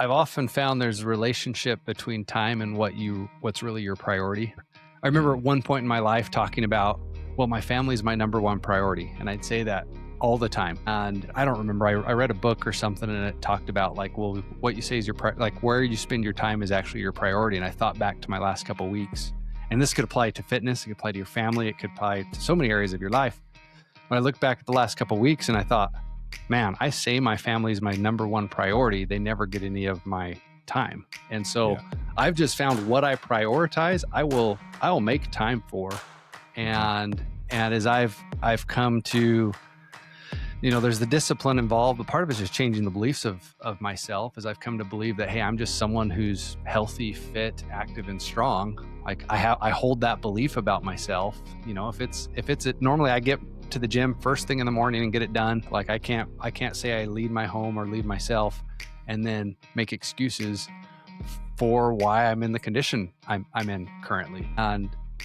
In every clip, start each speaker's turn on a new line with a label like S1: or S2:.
S1: I've often found there's a relationship between time and what's really your priority. I remember at one point in my life talking about, well, my family's my number one priority. And I'd say that all the time. And I don't remember, I read a book or something and it talked about like, well, what you say is like where you spend your time is actually your priority. And I thought back to my last couple of weeks, and this could apply to fitness. It could apply to your family. It could apply to so many areas of your life. When I look back at the last couple of weeks and I thought, man, I say my family is my number one priority. They never get any of my time. And so I've just found what I prioritize, I will make time for. And as I've come to, there's the discipline involved, but part of it is just changing the beliefs of myself as I've come to believe that, hey, I'm just someone who's healthy, fit, active, and strong. Like I hold that belief about myself. Normally I get to the gym first thing in the morning and get it done. Like I can't say I lead my home or lead myself and then make excuses for why I'm in the condition I'm in currently.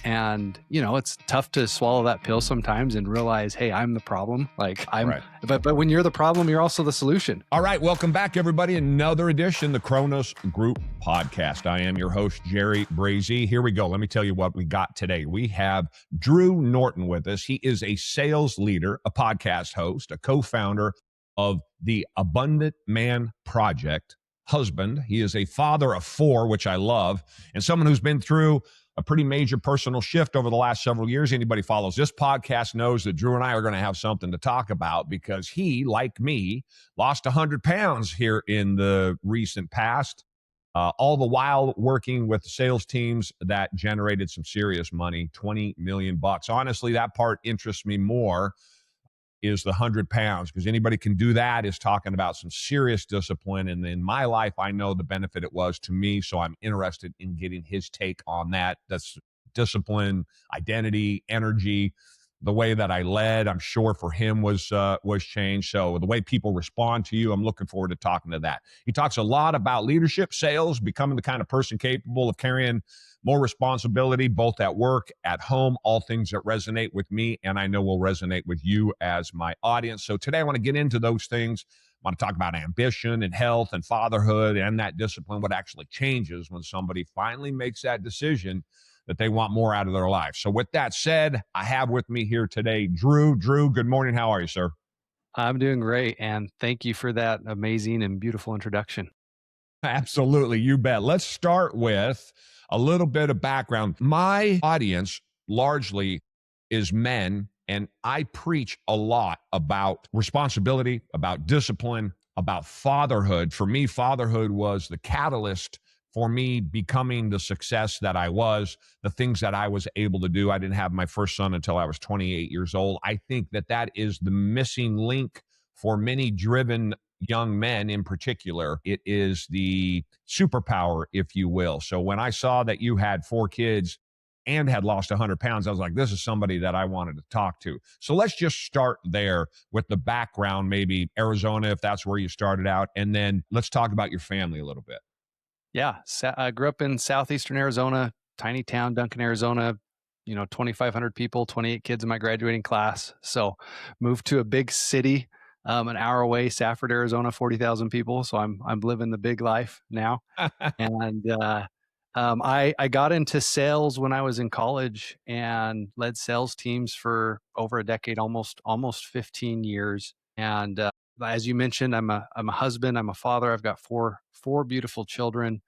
S1: And it's tough to swallow that pill sometimes and realize, hey, I'm the problem. But when you're the problem, you're also the solution.
S2: All right. Welcome back, everybody. Another edition, the Kronos Group Podcast. I am your host, Jerry Brazy. Here we go. Let me tell you what we got today. We have Drew Norton with us. He is a sales leader, a podcast host, a co-founder of the Abundant Man Project, husband. He is a father of 4, which I love, and someone who's been through a pretty major personal shift over the last several years. Anybody follows this podcast knows that Drew and I are going to have something to talk about because he, like me, lost 100 pounds here in the recent past, all the while working with sales teams that generated some serious money, $20 million. Honestly, that part interests me more is the 100 pounds, because anybody can do that is talking about some serious discipline. And in my life, I know the benefit it was to me. So I'm interested in getting his take on that. That's discipline, identity, energy, the way that I led, I'm sure for him was changed. So the way people respond to you, I'm looking forward to talking to that. He talks a lot about leadership, sales, becoming the kind of person capable of carrying more responsibility, both at work, at home, all things that resonate with me, and I know will resonate with you as my audience. So today I want to get into those things. I want to talk about ambition and health and fatherhood and that discipline, what actually changes when somebody finally makes that decision that they want more out of their life. So with that said, I have with me here today, Drew. Drew, good morning. How are you, sir?
S1: I'm doing great. And thank you for that amazing and beautiful introduction.
S2: Absolutely. You bet. Let's start with a little bit of background. My audience largely is men, and I preach a lot about responsibility, about discipline, about fatherhood. For me, fatherhood was the catalyst for me becoming the success that I was, the things that I was able to do. I didn't have my first son until I was 28 years old. I think that is the missing link for many driven young men in particular. It is the superpower, if you will. So when I saw that you had 4 kids and had lost 100 pounds, I was like, this is somebody that I wanted to talk to. So let's just start there with the background, maybe Arizona, if that's where you started out. And then let's talk about your family a little bit.
S1: Yeah. I grew up in southeastern Arizona, tiny town, Duncan, Arizona, 2,500 people, 28 kids in my graduating class. So moved to a big city, an hour away, Safford, Arizona, 40,000 people. So I'm living the big life now. And I got into sales when I was in college and led sales teams for over a decade, almost 15 years. And as you mentioned, I'm a husband, I'm a father. I've got four beautiful children.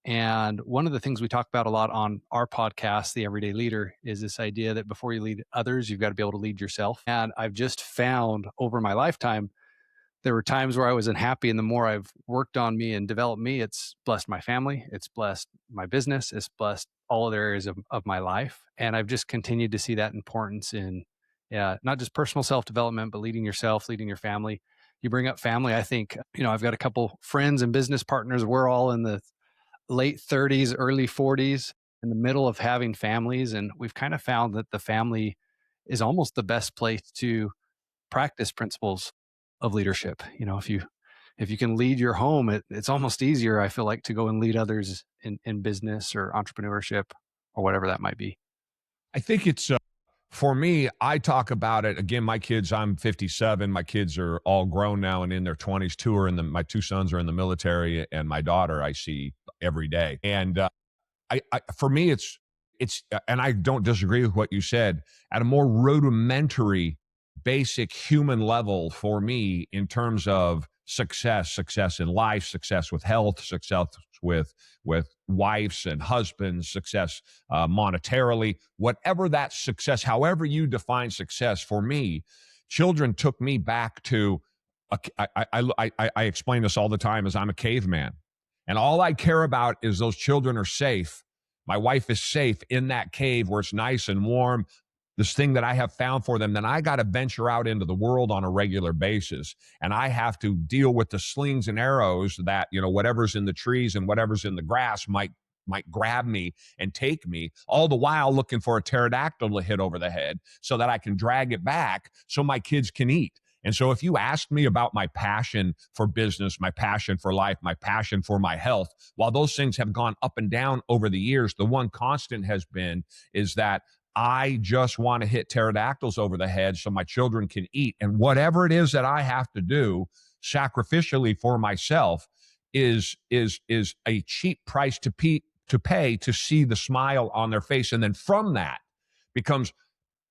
S1: And one of the things we talk about a lot on our podcast, The Everyday Leader, is this idea that before you lead others, you've got to be able to lead yourself. And I've just found over my lifetime, there were times where I was unhappy, and the more I've worked on me and developed me, it's blessed my family, it's blessed my business, it's blessed all other areas of my life. And I've just continued to see that importance in not just personal self-development, but leading yourself, leading your family. You bring up family. I think, I've got a couple friends and business partners. We're all in the late 30s, early 40s, in the middle of having families. And we've kind of found that the family is almost the best place to practice principles of leadership. If you can lead your home, it's almost easier, I feel like, to go and lead others in business or entrepreneurship or whatever that might be.
S2: I think it's For me, I talk about it again. My kids, I'm 57. My kids are all grown now and in their 20s. My two sons are in the military, and my daughter I see every day. And for me, and I don't disagree with what you said. At a more rudimentary, basic human level, for me, in terms of success in life, success with health, success with wives and husbands, success monetarily, whatever that success, however you define success, for me, children took me back to. I explain this all the time as I'm a caveman. And all I care about is those children are safe. My wife is safe in that cave where it's nice and warm. This thing that I have found for them, then I got to venture out into the world on a regular basis. And I have to deal with the slings and arrows that, whatever's in the trees and whatever's in the grass might grab me and take me, all the while looking for a pterodactyl to hit over the head so that I can drag it back so my kids can eat. And so if you asked me about my passion for business, my passion for life, my passion for my health, while those things have gone up and down over the years, the one constant has been is that I just want to hit pterodactyls over the head so my children can eat. And whatever it is that I have to do sacrificially for myself is a cheap price to pay to see the smile on their face. And then from that becomes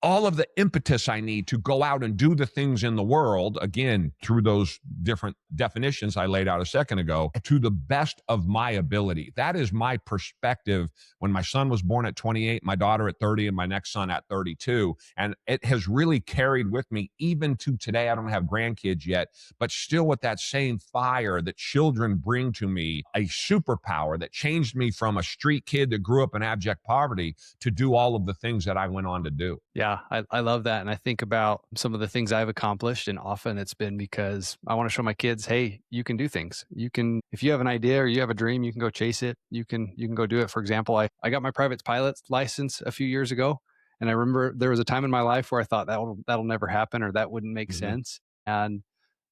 S2: all of the impetus I need to go out and do the things in the world, again, through those different definitions I laid out a second ago, to the best of my ability. That is my perspective when my son was born at 28, my daughter at 30, and my next son at 32. And it has really carried with me even to today. I don't have grandkids yet, but still with that same fire that children bring to me, a superpower that changed me from a street kid that grew up in abject poverty to do all of the things that I went on to do.
S1: Yeah, I love that. And I think about some of the things I've accomplished, and often it's been because I want to show my kids, hey, you can do things. You can, if you have an idea or you have a dream, you can go chase it. You can go do it. For example, I got my private pilot's license a few years ago. And I remember there was a time in my life where I thought that'll never happen or that wouldn't make
S2: Mhm.
S1: sense. And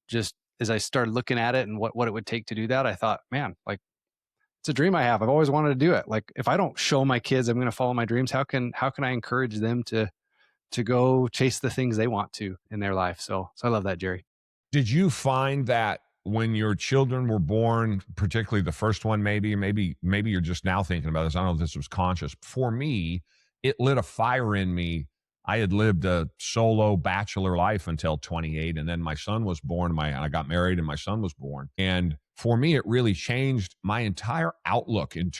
S1: just as I started looking at it and what it would take to do that, I thought, man, like it's a dream I have. I've always wanted to do it. Like if I don't show my kids I'm going to follow my dreams, how can I encourage them to go chase the things they want to in their life. So I love that, Jerry.
S2: Did you find that when your children were born, particularly the first one, maybe you're just now thinking about this. I don't know if this was conscious. For me, it lit a fire in me. I had lived a solo bachelor life until 28, and then my son was born. I got married, and my son was born. And for me, it really changed my entire outlook in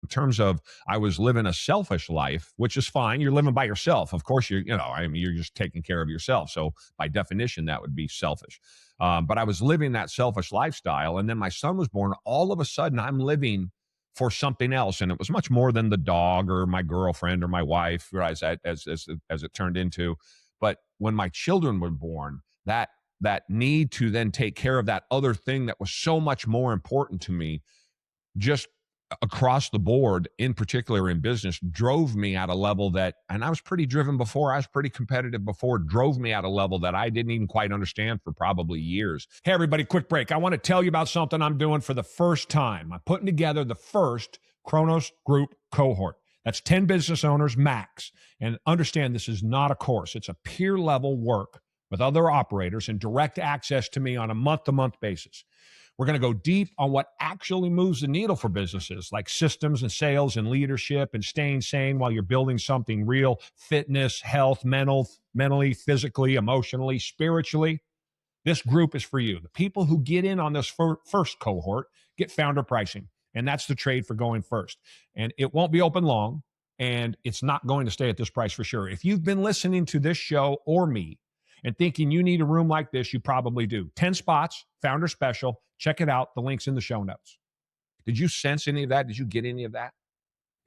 S2: terms of I was living a selfish life, which is fine. You're living by yourself. Of course, you're just taking care of yourself. So by definition, that would be selfish. But I was living that selfish lifestyle. And then my son was born. All of a sudden, I'm living for something else. And it was much more than the dog or my girlfriend or my wife, right, as it turned into. But when my children were born, that need to then take care of that other thing that was so much more important to me, just across the board, in particular in business, drove me at a level that, and I was pretty driven before, I was pretty competitive before, drove me at a level that I didn't even quite understand for probably years. Hey, everybody, quick break. I want to tell you about something I'm doing for the first time. I'm putting together the first Kronos group cohort. That's 10 business owners max. And understand this is not a course, it's a peer level work with other operators and direct access to me on a month to month basis. We're going to go deep on what actually moves the needle for businesses like systems and sales and leadership and staying sane while you're building something real, fitness, health, mentally, physically, emotionally, spiritually. This group is for you. The people who get in on this first cohort get founder pricing, and that's the trade for going first. And it won't be open long, and it's not going to stay at this price for sure. If you've been listening to this show or me and thinking you need a room like this, you probably do. 10 spots, founder special. Check it out. The link's in the show notes. Did you sense any of that? Did you get any of that?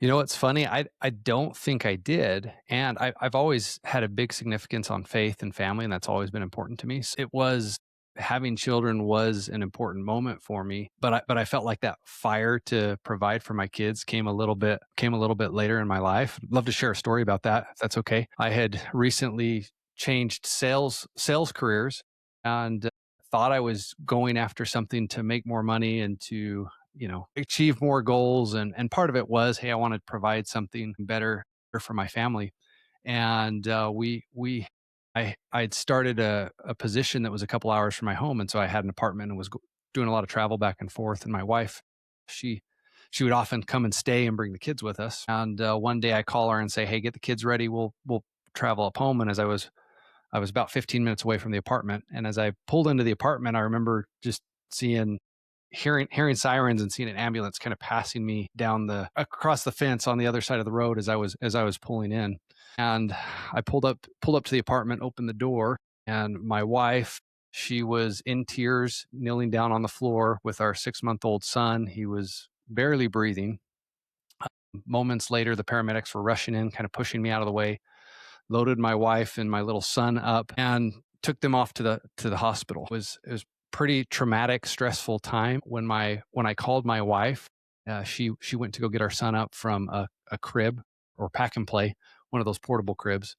S1: You know what's funny? I don't think I did, and I've always had a big significance on faith and family, and that's always been important to me. So it was having children was an important moment for me, but I felt like that fire to provide for my kids came a little bit later in my life. I'd love to share a story about that, if that's okay. I had recently changed sales careers and thought I was going after something to make more money and to achieve more goals, and part of it was, hey, I want to provide something better for my family. and I'd started a position that was a couple hours from my home, and so I had an apartment and was doing a lot of travel back and forth. And my wife, she she would often come and stay and bring the kids with us. And one day I call her and say, "Hey, get the kids ready. We'll travel up home." And as I was about 15 minutes away from the apartment, and as I pulled into the apartment, I remember just seeing hearing sirens and seeing an ambulance kind of passing me down the across the fence on the other side of the road as I was pulling in. And I pulled up to the apartment, opened the door, and my wife, she was in tears, kneeling down on the floor with our 6-month-old son. He was barely breathing. Moments later, the paramedics were rushing in, kind of pushing me out of the way, loaded my wife and my little son up, and took them off to the hospital. It was pretty traumatic, stressful time. When I called my wife, she went to go get our son up from a crib or pack and play, one of those portable cribs,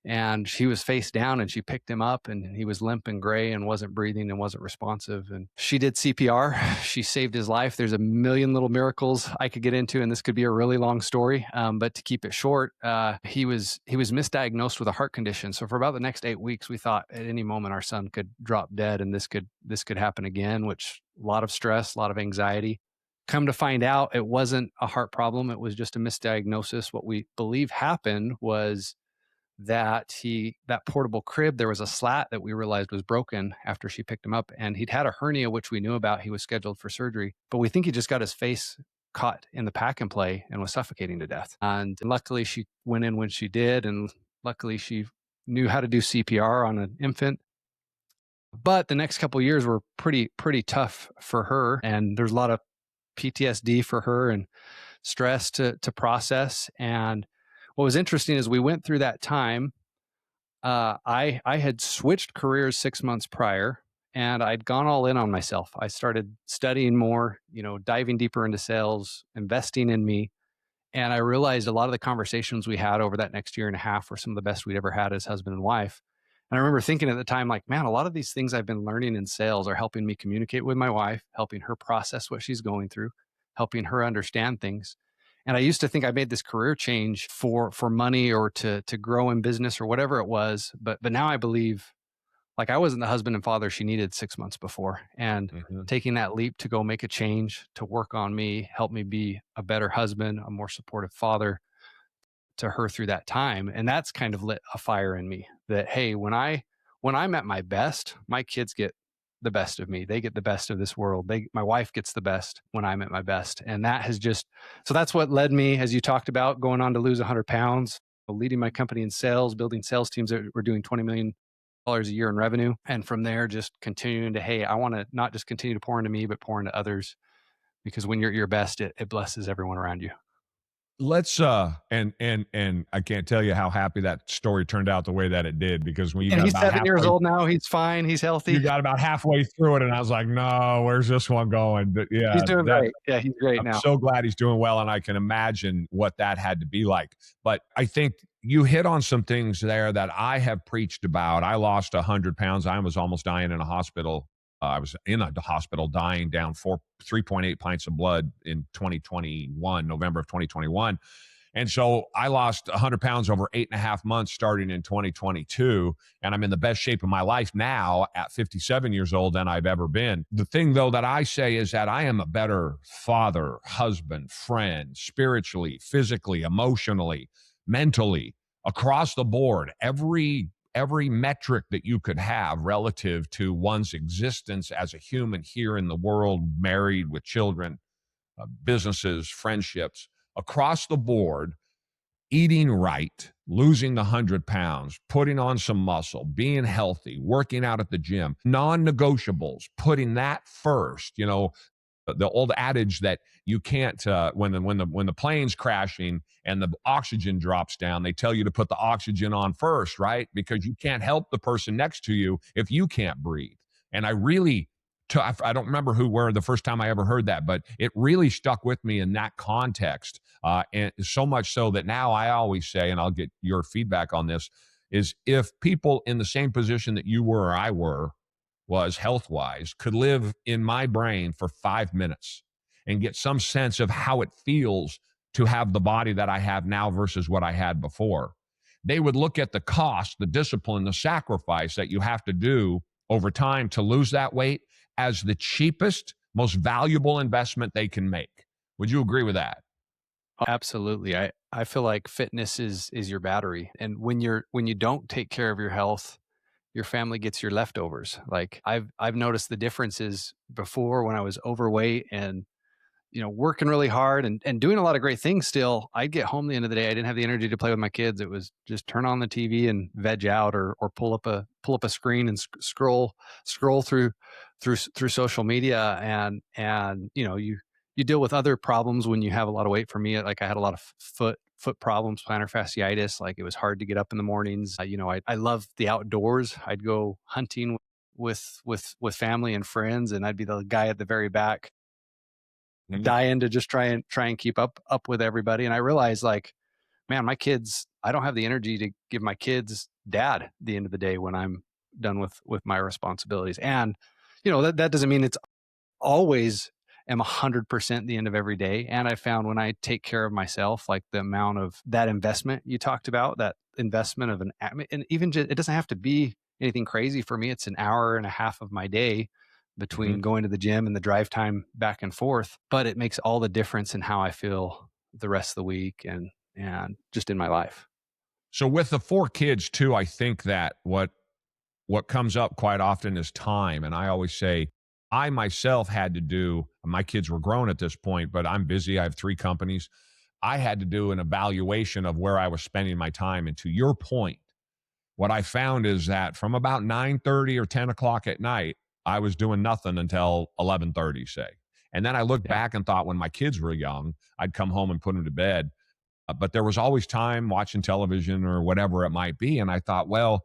S1: and she was face down, and she picked him up, and he was limp and gray and wasn't breathing and wasn't responsive. And she did CPR. She saved his life. There's a million little miracles I could get into, and this could be a really long story. But to keep it short, he was misdiagnosed with a heart condition. So for about the next 8 weeks, we thought at any moment our son could drop dead, and this could happen again. Which, a lot of stress, a lot of anxiety. Come to find out, it wasn't a heart problem. It was just a misdiagnosis. What we believe happened was that portable crib, there was a slat that we realized was broken after she picked him up, and he'd had a hernia, which we knew about. He was scheduled for surgery, but we think he just got his face caught in the pack and play and was suffocating to death. And luckily she went in when she did, and luckily she knew how to do CPR on an infant. But the next couple of years were pretty tough for her, and there's a lot of PTSD for her and stress to process. And what was interesting is we went through that time. I had switched careers 6 months prior, and I'd gone all in on myself. I started studying more, diving deeper into sales, investing in me. And I realized a lot of the conversations we had over that next year and a half were some of the best we'd ever had as husband and wife. And I remember thinking at the time, like, man, a lot of these things I've been learning in sales are helping me communicate with my wife, helping her process what she's going through, helping her understand things. And I used to think I made this career change for money or to grow in business or whatever it was. But now I believe, like, I wasn't the husband and father she needed 6 months before. And
S2: Mhm.
S1: taking that leap to go make a change, to work on me, help me be a better husband, a more supportive father to her through that time. And that's kind of lit a fire in me that, hey, when I'm at my best, my kids get the best of me. They get the best of this world. My wife gets the best when I'm at my best. And that has just, so that's what led me, as you talked about, going on to lose 100 pounds, leading my company in sales, building sales teams that were doing $20 million a year in revenue. And from there, just continuing to, hey, I want to not just continue to pour into me, but pour into others, because when you're at your best, it blesses everyone around you.
S2: Let's and I can't tell you how happy that story turned out the way that it did, because when you
S1: And
S2: got
S1: he's
S2: about
S1: 7 years
S2: halfway
S1: old now. He's fine. He's
S2: you
S1: healthy.
S2: got about halfway through it, and I was like, "No, where's this one going?" But
S1: He's
S2: yeah,
S1: doing
S2: that
S1: great. Yeah, he's great
S2: I'm
S1: now.
S2: so glad he's doing well, and I can imagine what that had to be like. But I think you hit on some things there that I have preached about. I lost 100 pounds. I was almost dying in a hospital. I was in a hospital dying down 3.8 pints of blood in 2021, November of 2021. And so I lost 100 pounds over 8.5 months starting in 2022. And I'm in the best shape of my life now at 57 years old than I've ever been. The thing, though, that I say is that I am a better father, husband, friend, spiritually, physically, emotionally, mentally, across the board. Every metric that you could have relative to one's existence as a human here in the world, married with children, businesses, friendships, across the board, eating right, losing the 100 pounds, putting on some muscle, being healthy, working out at the gym, non negotiables, putting that first. The old adage that you can't when the plane's crashing and the oxygen drops down, they tell you to put the oxygen on first, right? Because you can't help the person next to you if you can't breathe. And I don't remember where the first time I ever heard that, but it really stuck with me in that context. And so much so that now I always say, and I'll get your feedback on this, is if people in the same position that you were or I was health wise could live in my brain for 5 minutes and get some sense of how it feels to have the body that I have now versus what I had before, they would look at the cost, the discipline, the sacrifice that you have to do over time to lose that weight as the cheapest, most valuable investment they can make. Would you agree with that?
S1: Absolutely. I feel like fitness is your battery. And when you don't take care of your health, your family gets your leftovers. Like I've noticed the differences before when I was overweight and working really hard and doing a lot of great things still. I'd get home the end of the day. I didn't have the energy to play with my kids. It was just turn on the TV and veg out or pull up a screen and scroll through social media and you deal with other problems when you have a lot of weight. For me, like I had a lot of foot problems, plantar fasciitis. Like it was hard to get up in the mornings. I love the outdoors. I'd go hunting with family and friends, and I'd be the guy at the very back
S2: Mhm.
S1: dying to just try and keep up with everybody. And I realized, like, man, my kids, I don't have the energy to give my kids dad at the end of the day when I'm done with my responsibilities. And that doesn't mean it's always am 100% the end of every day. And I found when I take care of myself, like the amount of that investment you talked about, that investment of and even just, it doesn't have to be anything crazy for me. It's an hour and a half of my day between
S2: Mhm.
S1: going to the gym and the drive time back and forth, but it makes all the difference in how I feel the rest of the week and just in my life.
S2: So with the 4 kids too, I think that what comes up quite often is time. And I always say, I myself had to do, my kids were grown at this point, but I'm busy. I have 3 companies. I had to do an evaluation of where I was spending my time. And to your point, what I found is that from about 9:30 or 10 o'clock at night, I was doing nothing until 11:30, say. And then I looked
S1: Yeah.
S2: back and thought when my kids were young, I'd come home and put them to bed. But there was always time watching television or whatever it might be. And I thought, well,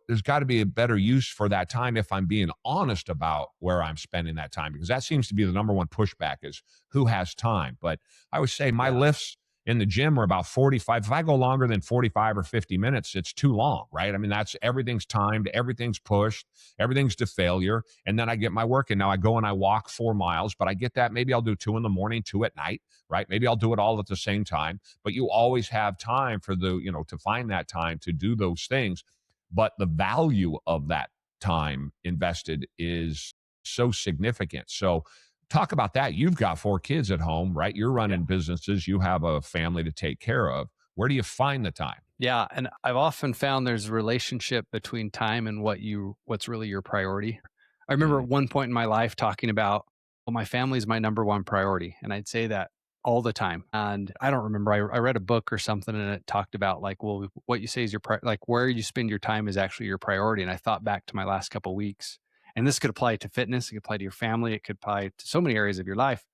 S2: there's got to be a better use for that time if I'm being honest about where I'm spending that time, because that seems to be the number one pushback is who has time. But I would say my
S1: Yeah.
S2: lifts in the gym are about 45. If I go longer than 45 or 50 minutes, it's too long, right? I mean, that's everything's timed, everything's pushed, everything's to failure. And then I get my work in. Now I go and I walk 4 miles, but I get that. Maybe I'll do 2 in the morning, 2 at night, right? Maybe I'll do it all at the same time, but you always have time for to find that time to do those things. But the value of that time invested is so significant. So talk about that. You've got 4 kids at home, right? You're
S1: Yeah.
S2: running businesses, you have a family to take care of. Where do you find the time?
S1: Yeah, and I've often found there's a relationship between time and what's really your priority. I remember
S2: Mhm.
S1: at one point in my life talking about, well, my family is my number one priority, and I'd say that all the time. And I don't remember. I read a book or something, and it talked about like, well, what you say is like where you spend your time is actually your priority. And I thought back to my last couple of weeks, and this could apply to fitness, it could apply to your family, it could apply to so many areas of your life.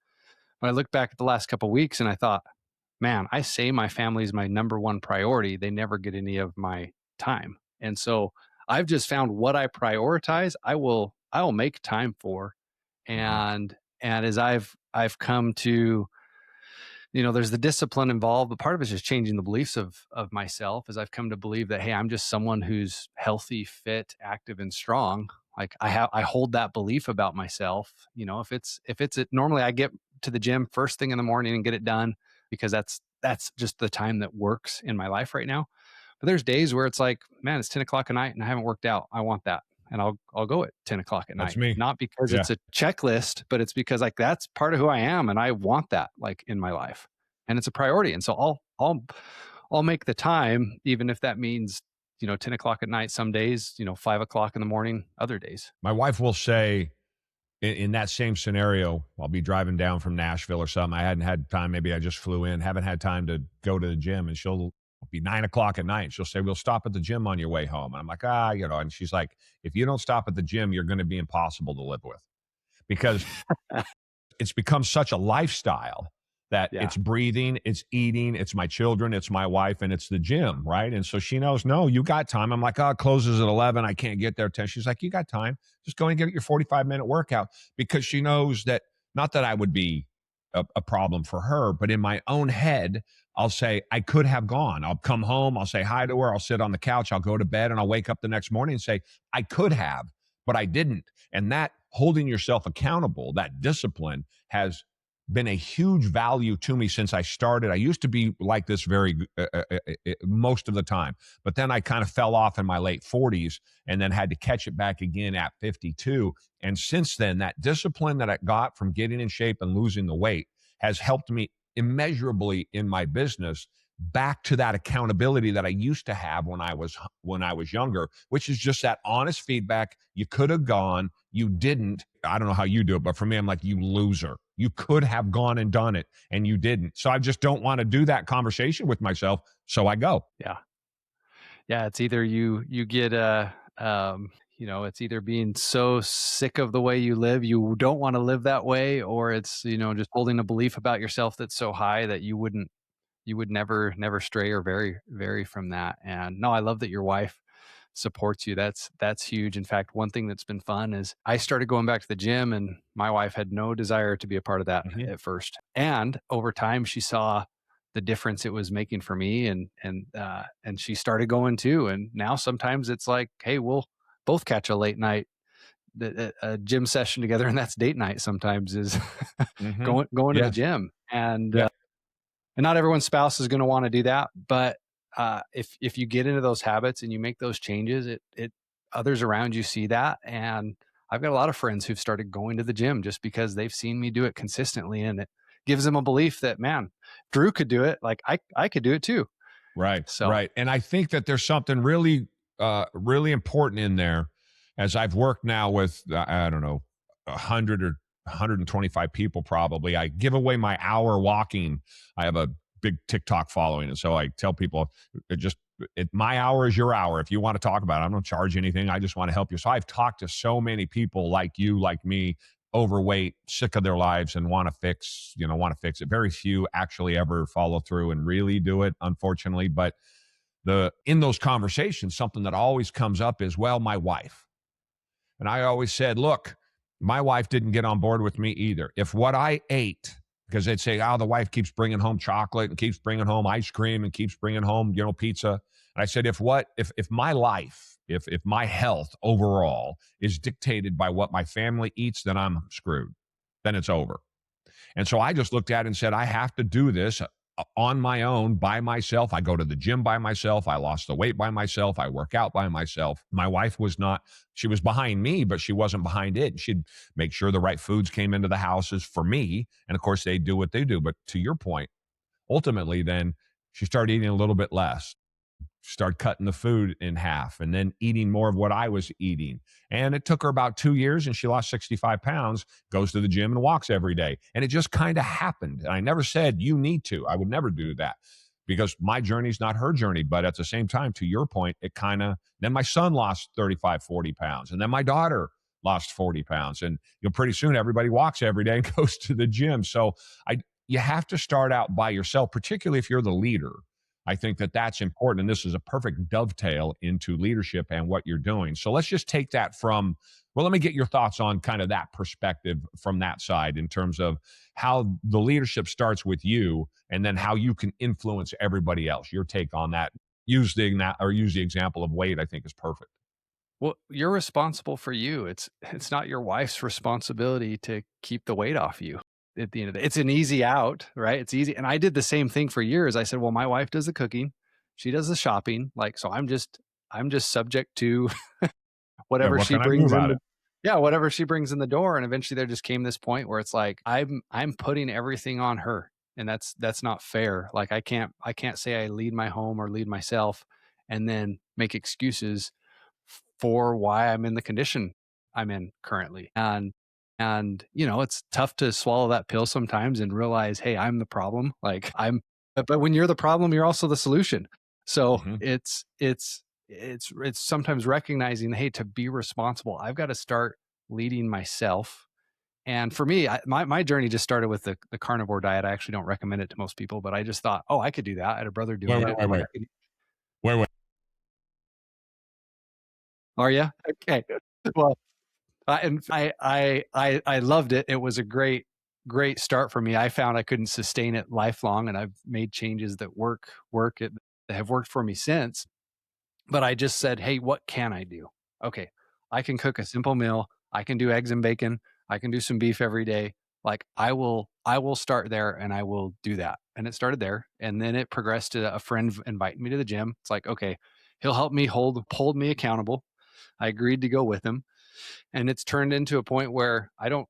S1: But I look back at the last couple of weeks, and I thought, man, I say my family is my number one priority. They never get any of my time. And so I've just found what I prioritize, I will make time for.
S2: Mhm.
S1: And as I've come to, there's the discipline involved, but part of it is just changing the beliefs of myself as I've come to believe that, hey, I'm just someone who's healthy, fit, active, and strong. Like I hold that belief about myself. Normally I get to the gym first thing in the morning and get it done because that's just the time that works in my life right now. But there's days where it's like, man, it's 10 o'clock at night and I haven't worked out. I want that. And I'll go at 10 o'clock at
S2: That's
S1: night.
S2: me.
S1: Not because
S2: Yeah.
S1: it's a checklist, but it's because like that's part of who I am and I want that like in my life. And it's a priority. And so I'll make the time, even if that means, 10 o'clock at night some days, 5 o'clock in the morning, other days.
S2: My wife will say, in that same scenario, I'll be driving down from Nashville or something. I hadn't had time. Maybe I just flew in, haven't had time to go to the gym. And she'll be 9 o'clock at night. She'll say, we'll stop at the gym on your way home. And I'm like, and she's like, if you don't stop at the gym, you're going to be impossible to live with because it's become such a lifestyle that
S1: Yeah.
S2: it's breathing, it's eating, it's my children, it's my wife, and it's the gym, right? And so she knows, no, you got time. I'm like, it closes at 11. I can't get there at 10. She's like, you got time. Just go and get your 45-minute workout, because she knows that, not that I would be a problem for her, but in my own head, I'll say, I could have gone. I'll come home, I'll say hi to her, I'll sit on the couch, I'll go to bed, and I'll wake up the next morning and say, I could have, but I didn't. And that holding yourself accountable, that discipline has been a huge value to me since I started. I used to be like this most of the time, but then I kind of fell off in my late 40s and then had to catch it back again at 52. And since then, that discipline that I got from getting in shape and losing the weight has helped me immeasurably in my business back to that accountability that I used to have when I was younger, which is just that honest feedback. You could have gone, you didn't. I don't know how you do it, but for me, I'm like, you loser. You could have gone and done it and you didn't. So I just don't want to do that conversation with myself. So I go.
S1: Yeah. Yeah, it's either you get it's either being so sick of the way you live, you don't want to live that way, or it's, just holding a belief about yourself that's so high that you would never stray or vary from that. And no, I love that your wife supports you. That's huge. In fact, one thing that's been fun is I started going back to the gym, and my wife had no desire to be a part of that
S2: Mhm.
S1: at first. And over time she saw the difference it was making for me, and she started going too. And now sometimes it's like, hey, we'll both catch a late night a gym session together, and that's date night sometimes is
S2: Mhm.
S1: going to the
S2: Yes.
S1: gym. And
S2: Yeah.
S1: and not everyone's spouse is going to want to do that, but if you get into those habits and you make those changes, it others around you see that. And I've got a lot of friends who've started going to the gym just because they've seen me do it consistently, and it gives them a belief that, man, Drew could do it, like I could do it too.
S2: Right,
S1: So
S2: right. And I think that there's something really, really important in there. As I've worked now with, I don't know, 100 or 125 people probably. I give away my hour walking. I have a big TikTok following, and so I tell people, my hour is your hour. If you want to talk about it, I don't charge anything. I just want to help you. So I've talked to so many people like you, like me, overweight, sick of their lives, and want to fix it. Very few actually ever follow through and really do it, unfortunately. But the in those conversations, something that always comes up is, well, my wife. And I always said, look, my wife didn't get on board with me either. If what I ate, because they'd say, oh, the wife keeps bringing home chocolate and keeps bringing home ice cream and keeps bringing home, pizza. And I said, if my life, if my health overall is dictated by what my family eats, then I'm screwed. Then it's over. And so I just looked at it and said, I have to do this on my own by myself. I go to the gym by myself. I lost the weight by myself. I work out by myself. My wife was not, she was behind me, but she wasn't behind it. She'd make sure the right foods came into the houses for me. And of course, they do what they do. But to your point, ultimately, then she started eating a little bit less, start cutting the food in half and then eating more of what I was eating. And it took her about 2 years and she lost 65 pounds, goes to the gym and walks every day. And it just kind of happened. And I never said, you need to. I would never do that because my journey is not her journey. But at the same time, to your point, then my son lost 35, 40 pounds. And then my daughter lost 40 pounds. And pretty soon everybody walks every day and goes to the gym. So you have to start out by yourself, particularly if you're the leader. I think that that's important. And this is a perfect dovetail into leadership and what you're doing. So let's just take that let me get your thoughts on kind of that perspective from that side in terms of how the leadership starts with you and then how you can influence everybody else. Your take on that. Use the example of weight, I think is perfect.
S1: well, you're responsible for you. It's not your wife's responsibility to keep the weight off you. At the end of the it's an easy out, right? It's easy. And I did the same thing for years. I said, well, my wife does the cooking, she does the shopping. Like, so I'm just subject to
S2: Yeah,
S1: whatever
S2: what
S1: she
S2: can I do
S1: brings in
S2: about it?
S1: the yeah, whatever she brings in the door. And eventually there just came this point where it's like I'm putting everything on her. And that's not fair. Like I can't say I lead my home or lead myself and then make excuses for why I'm in the condition I'm in currently. And it's tough to swallow that pill sometimes and realize, hey, I'm the problem. Like but when you're the problem, you're also the solution. So
S2: Mhm.
S1: it's sometimes recognizing, hey, to be responsible, I've got to start leading myself. And for me, my journey just started with the carnivore diet. I actually don't recommend it to most people, but I just thought, oh, I could do that. I had a brother
S2: Wait,
S1: doing
S2: wait,
S1: it.
S2: wait,
S1: I'm like,
S2: wait. Wait, wait.
S1: are you okay? Well, and I loved it. It was a great start for me. I found I couldn't sustain it lifelong, and I've made changes that that have worked for me since. But I just said, hey, what can I do? Okay, I can cook a simple meal. I can do eggs and bacon. I can do some beef every day. Like, I will I will start there and I will do that. And it started there. And then it progressed to a friend inviting me to the gym. It's like, okay, he'll help me hold me accountable. I agreed to go with him. And it's turned into a point where I don't,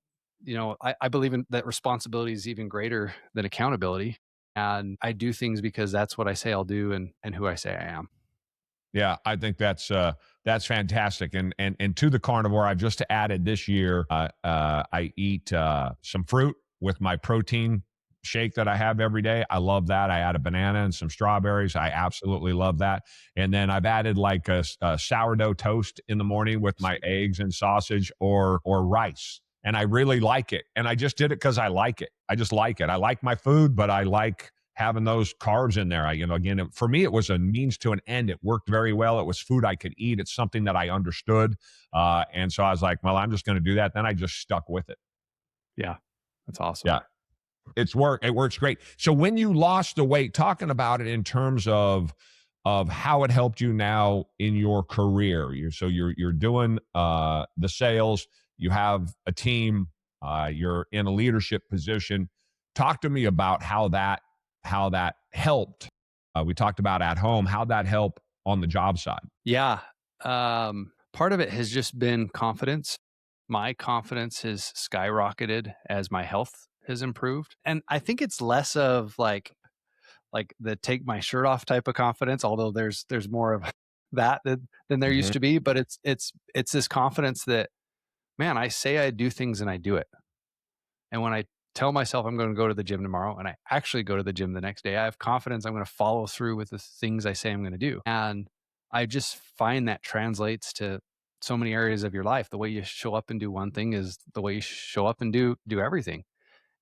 S1: I believe in that responsibility is even greater than accountability. And I do things because that's what I say I'll do and who I say I am.
S2: Yeah, I think that's fantastic. And to the carnivore, I've just added this year. I eat some fruit with my protein shake that I have every day. I love that. I add a banana and some strawberries. I absolutely love that. And then I've added like a sourdough toast in the morning with my eggs and sausage or rice. And I really like it. And I just did it because I like it. I just like it. I like my food, but I like having those carbs in there. Again, for me, it was a means to an end. It worked very well. It was food I could eat. It's something that I understood. And so I was like, well, I'm just going to do that. Then I just stuck with it.
S1: Yeah. That's awesome.
S2: Yeah. It works great. So when you lost the weight, talking about it in terms of how it helped you now in your career. You're doing the sales, you have a team, you're in a leadership position. Talk to me about how that helped. We talked about at home, how that helped on the job side.
S1: Yeah. Part of it has just been confidence. My confidence has skyrocketed as my health has improved. And I think it's less of like the take my shirt off type of confidence, although there's more of that than there used
S2: Mhm.
S1: to be. But it's this confidence that, man, I say I do things and I do it. And when I tell myself I'm going to go to the gym tomorrow and I actually go to the gym the next day, I have confidence I'm going to follow through with the things I say I'm going to do. And I just find that translates to so many areas of your life. The way you show up and do one thing is the way you show up and do everything.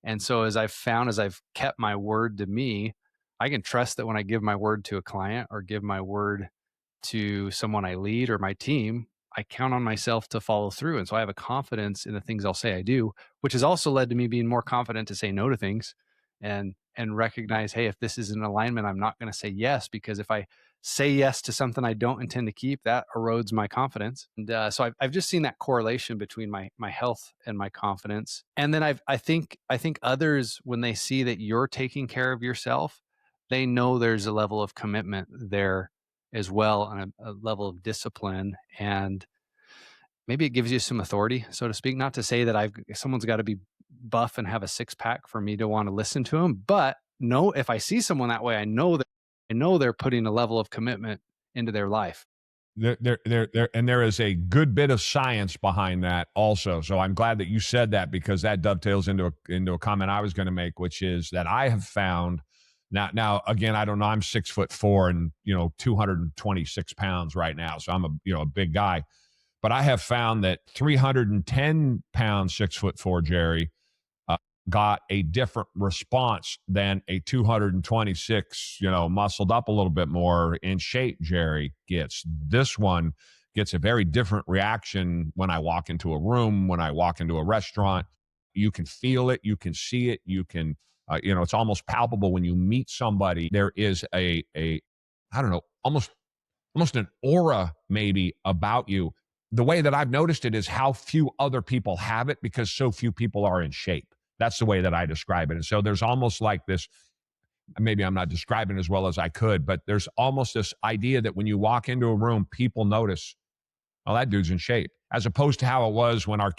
S1: And so as I've kept my word to me, I can trust that when I give my word to a client or give my word to someone I lead or my team, I count on myself to follow through. And so I have a confidence in the things I'll say I do, which has also led to me being more confident to say no to things and recognize, hey, if this is in alignment, I'm not going to say yes, because if I say yes to something I don't intend to keep, that erodes my confidence. And so I've just seen that correlation between my health and my confidence. And then I think others, when they see that you're taking care of yourself, they know there's a level of commitment there as well, and a level of discipline, and maybe it gives you some authority, so to speak. Not to say that I've someone's got to be buff and have a six pack for me to want to listen to them, but no, if I see someone that way, I know they're putting a level of commitment into their life.
S2: And there is a good bit of science behind that also. So I'm glad that you said that, because that dovetails into a comment I was going to make, which is that I have found now again, I don't know, I'm 6'4" and 226 pounds right now, so I'm a big guy, but I have found that 310 pounds, 6'4" Jerry, uh, got a different response than a 226, muscled up a little bit more in shape Jerry gets. This one gets a very different reaction when I walk into a room, when I walk into a restaurant. You can feel it, you can see it, you can, it's almost palpable when you meet somebody. There is a I don't know, almost an aura maybe about you. The way that I've noticed it is how few other people have it, because so few people are in shape. That's the way that I describe it. And so there's almost like this, maybe I'm not describing as well as I could, but there's almost this idea that when you walk into a room, people notice, oh, that dude's in shape, as opposed to how it was when our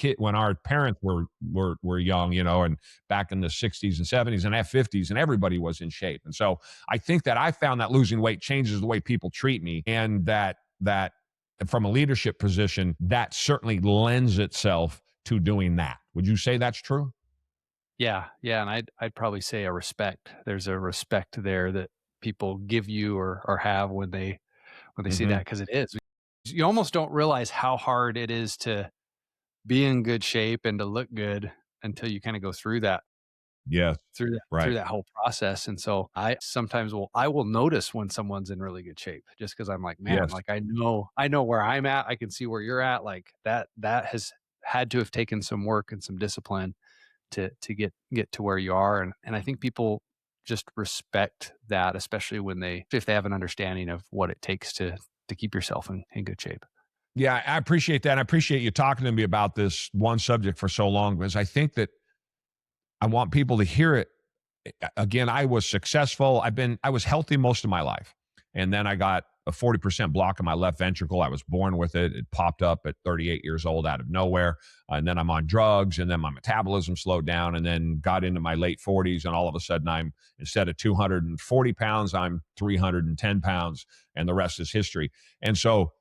S2: parents were young, and back in the 60s and 70s and F50s, and everybody was in shape. And so I think that I found that losing weight changes the way people treat me, and that from a leadership position, that certainly lends itself to doing that. Would you say that's true?
S1: Yeah, yeah, and I'd probably say a respect. There's a respect there that people give you or have when they see that,
S2: Hmm.
S1: because it is. You almost don't realize how hard it is to be in good shape and to look good until you kind of go
S2: Yes.
S1: through
S2: Right.
S1: that whole process. And so I will notice when someone's in really good shape, just because I'm like, man,
S2: Yes.
S1: like I know where I'm at. I can see where you're at. Like that has had to have taken some work and some discipline to get to where you are. And I think people just respect that, especially if they have an understanding of what it takes to keep yourself in good shape.
S2: Yeah, I appreciate that. I appreciate you talking to me about this one subject for so long, because I want people to hear it. Again, I was successful. I was healthy most of my life. And then I got a 40% block in my left ventricle. I was born with it. It popped up at 38 years old out of nowhere. And then I'm on drugs, and then my metabolism slowed down, and then got into my late 40s. And all of a sudden, I'm, instead of 240 pounds, I'm 310 pounds, and the rest is history. And so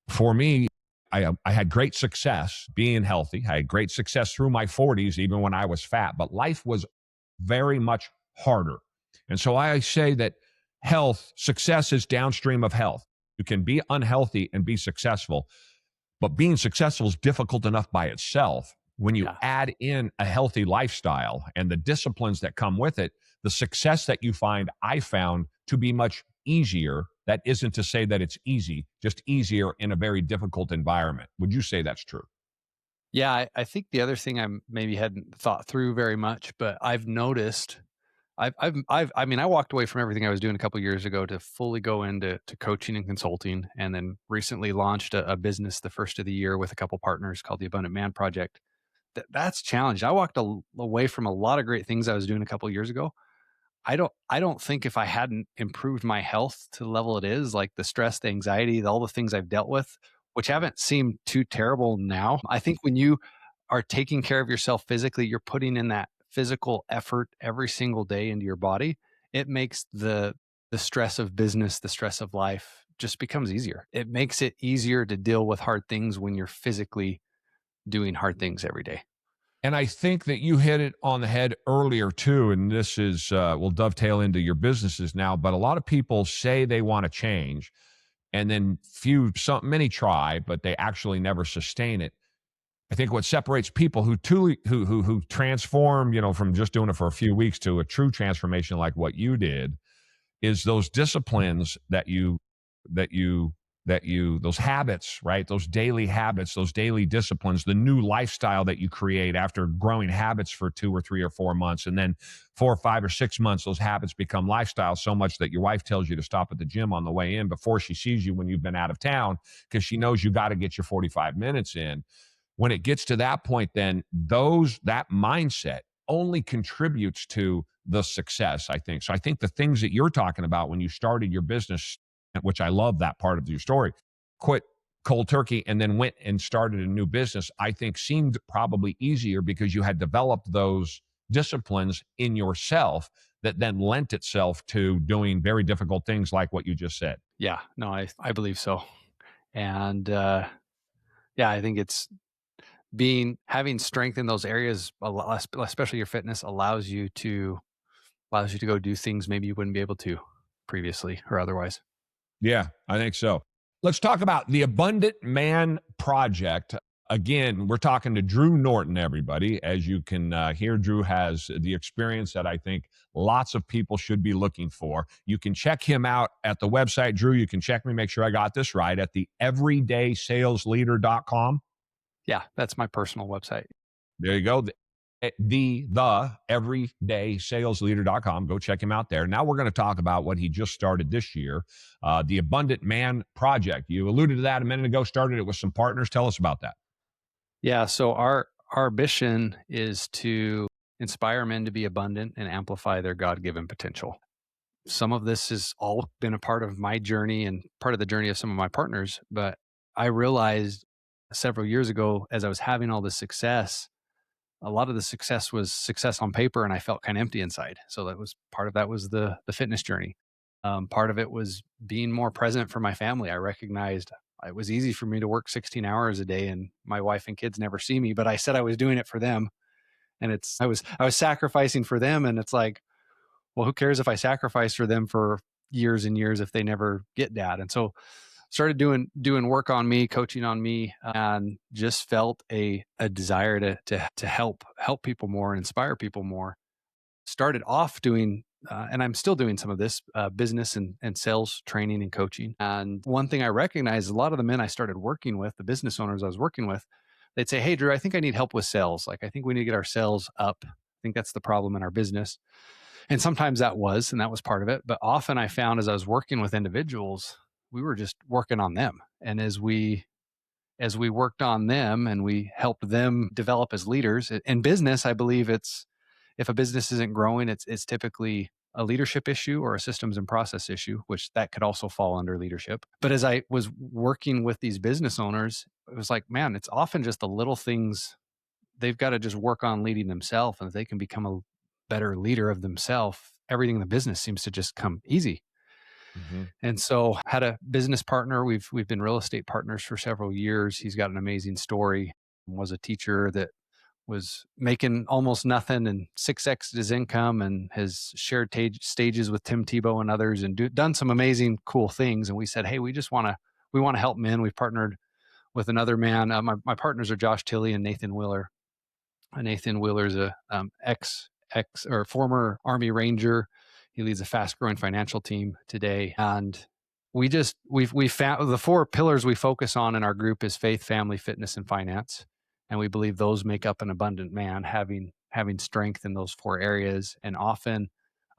S2: for me, I had great success being healthy. I had great success through my 40s, even when I was fat, but life was very much harder. And so I say that success is downstream of health. You can be unhealthy and be successful, but being successful is difficult enough by itself. When you
S1: Yeah.
S2: add in a healthy lifestyle and the disciplines that come with it, the success that you find, I found to be much easier. That isn't to say that it's easy, just easier in a very difficult environment. Would you say that's true?
S1: Yeah, I think the other thing I maybe hadn't thought through very much, but I've noticed I mean, I walked away from everything I was doing a couple years ago to fully go into coaching and consulting, and then recently launched a business the first of the year with a couple partners called the Abundant Man Project. That's challenged. I walked away from a lot of great things I was doing a couple years ago. I don't think if I hadn't improved my health to the level it is, like the stress, the anxiety, all the things I've dealt with, which haven't seemed too terrible now. I think when you are taking care of yourself physically, you're putting in that physical effort every single day into your body. It makes the stress of business, the stress of life just becomes easier. It makes it easier to deal with hard things when you're physically doing hard things every day.
S2: And I think that you hit it on the head earlier too. And this is will dovetail into your businesses now. But a lot of people say they want to change, and then many try, but they actually never sustain it. I think what separates people who truly who transform, from just doing it for a few weeks to a true transformation like what you did, is those disciplines that you those habits, right? Those daily habits, those daily disciplines, the new lifestyle that you create after growing habits for 2 or 3 or 4 months, and then 4 or 5 or 6 months those habits become lifestyle, so much that your wife tells you to stop at the gym on the way in before she sees you when you've been out of town, because she knows you got to get your 45 minutes in. When it gets to that point, then that mindset only contributes to the success, I think. So I think the things that you're talking about when you started your business, which I love that part of your story, quit cold turkey and then went and started a new business, I think seemed probably easier because you had developed those disciplines in yourself that then lent itself to doing very difficult things like what you just said.
S1: Yeah, no, I believe so. And yeah, I think it's having strength in those areas, especially your fitness, allows you to go do things maybe you wouldn't be able to previously or otherwise.
S2: Yeah, I think so. Let's talk about the Abundant Man Project. Again, we're talking to Drew Norton, everybody. As you can hear, Drew has the experience that I think lots of people should be looking for. You can check him out at the website. Drew, you can check me, make sure I got this right, at the everydaysalesleader.com.
S1: Yeah, that's my personal website.
S2: There you go. The everydaysalesleader.com. Go check him out there. Now we're going to talk about what he just started this year, the Abundant Man Project. You alluded to that a minute ago, started it with some partners. Tell us about that.
S1: Yeah, so our mission is to inspire men to be abundant and amplify their God-given potential. Some of this has all been a part of my journey and part of the journey of some of my partners, but I realized several years ago as I was having all this success, a lot of the success was success on paper, and I felt kind of empty inside. So that was part of that was the fitness journey. Part of it was being more present for my family. I recognized it was easy for me to work 16 hours a day, and my wife and kids never see me. But I said I was doing it for them, and I was sacrificing for them, and it's like, well, who cares if I sacrifice for them for years and years if they never get dad? And so started doing work on me, coaching on me, and just felt a desire to help people more and inspire people more. Started off doing and I'm still doing some of this business and sales training and coaching. And one thing I recognized, a lot of the men I started working with, the business owners I was working with, they'd say, "Hey, Drew, I think I need help with sales. Like, I think we need to get our sales up. I think that's the problem in our business." And sometimes and that was part of it. But often I found as I was working with individuals, we were just working on them. And as we worked on them and we helped them develop as leaders in business, I believe if a business isn't growing, it's typically a leadership issue or a systems and process issue, which that could also fall under leadership. But as I was working with these business owners, it was like, man, it's often just the little things they've got to just work on leading themselves. And if they can become a better leader of themselves, everything in the business seems to just come easy.
S2: Mm-hmm.
S1: And so had a business partner. We've been real estate partners for several years. He's got an amazing story. Was a teacher that was making almost nothing and 6x his income, and has shared stages with Tim Tebow and others, and done some amazing cool things. And we said, hey, we want to help men. We've partnered with another man. My partners are Josh Tilley and Nathan Wheeler. Nathan Wheeler's a ex or former Army Ranger. He leads a fast growing financial team today. And we found the four pillars we focus on in our group is faith, family, fitness, and finance. And we believe those make up an abundant man, having strength in those four areas. And often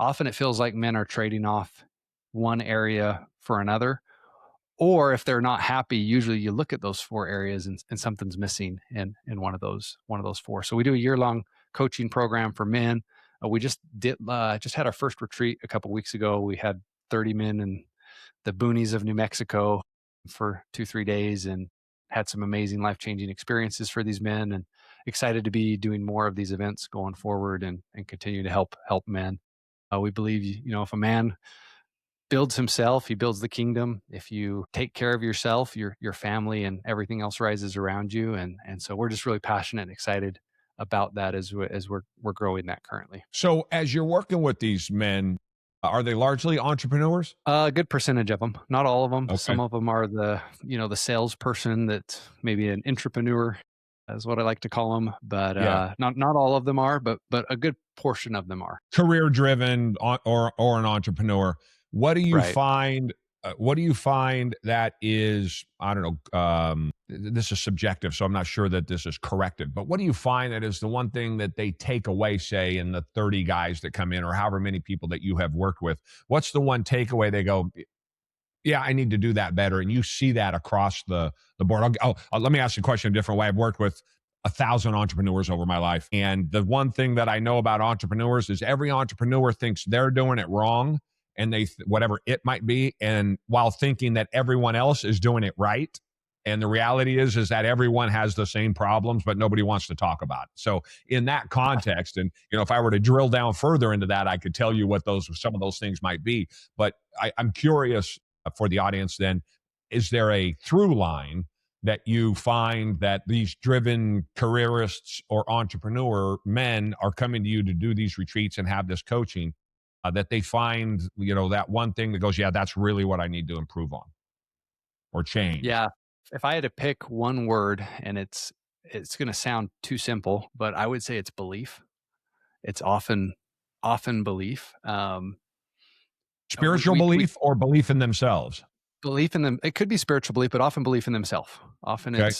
S1: it feels like men are trading off one area for another. Or if they're not happy, usually you look at those four areas and something's missing in one of those four. So we do a year-long coaching program for men. We just had our first retreat a couple weeks ago. We had 30 men in the boonies of New Mexico for 2-3 days, and had some amazing life-changing experiences for these men, and excited to be doing more of these events going forward, and continue to help men. We believe, if a man builds himself, he builds the kingdom. If you take care of yourself, your family and everything else rises around you. And so we're just really passionate and excited about that as we're growing that currently.
S2: So, as you're working with these men, are they largely entrepreneurs?
S1: A good percentage of them, not all of them.
S2: Okay.
S1: Some of them are the salesperson that maybe an entrepreneur is what I like to call them, but
S2: Yeah.
S1: not all of them are, but a good portion of them are.
S2: Career driven or an entrepreneur. What do you
S1: Right.
S2: find? What do you find that is, I don't know, this is subjective, so I'm not sure that this is corrected, but what do you find that is the one thing that they take away, say, in the 30 guys that come in or however many people that you have worked with? What's the one takeaway they go, yeah, I need to do that better? And you see that across the board. Let me ask you a question a different way. I've worked with 1,000 entrepreneurs over my life. And the one thing that I know about entrepreneurs is every entrepreneur thinks they're doing it wrong, and whatever it might be, and while thinking that everyone else is doing it right. And the reality is that everyone has the same problems, but nobody wants to talk about it. So in that context, and if I were to drill down further into that, I could tell you what some of those things might be. But I'm curious for the audience then, is there a through line that you find that these driven careerists or entrepreneur men are coming to you to do these retreats and have this coaching, that they find, that one thing that goes, yeah, that's really what I need to improve on or change?
S1: Yeah. If I had to pick one word, and it's going to sound too simple, but I would say it's belief. It's often belief.
S2: Spiritual
S1: We
S2: belief or belief in themselves?
S1: belief in them. It could be spiritual belief, but often belief in themselves. Often
S2: Okay.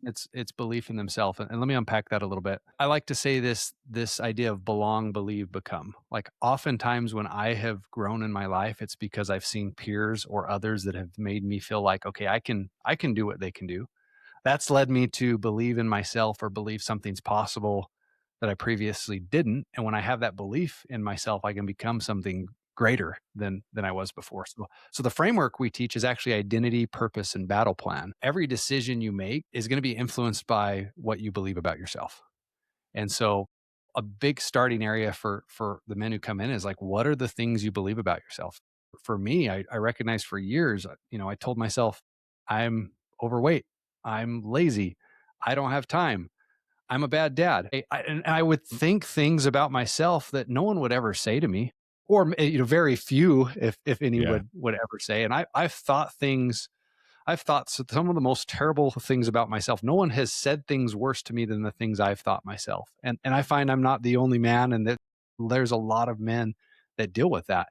S1: it's belief in themselves. And let me unpack that a little bit. I like to say this idea of belong, believe, become. Like oftentimes when I have grown in my life, it's because I've seen peers or others that have made me feel like, okay, I can do what they can do. That's led me to believe in myself or believe something's possible that I previously didn't. And when I have that belief in myself, I can become something greater than I was before. So the framework we teach is actually identity, purpose, and battle plan. Every decision you make is going to be influenced by what you believe about yourself. And so a big starting area for the men who come in is like, what are the things you believe about yourself? For me, I recognized for years, I told myself, I'm overweight, I'm lazy, I don't have time, I'm a bad dad. And I would think things about myself that no one would ever say to me, or very few, if any
S2: Yeah.
S1: would ever say. And I've thought things. I've thought some of the most terrible things about myself. No one has said things worse to me than the things I've thought myself. And I find I'm not the only man, and that there's a lot of men that deal with that.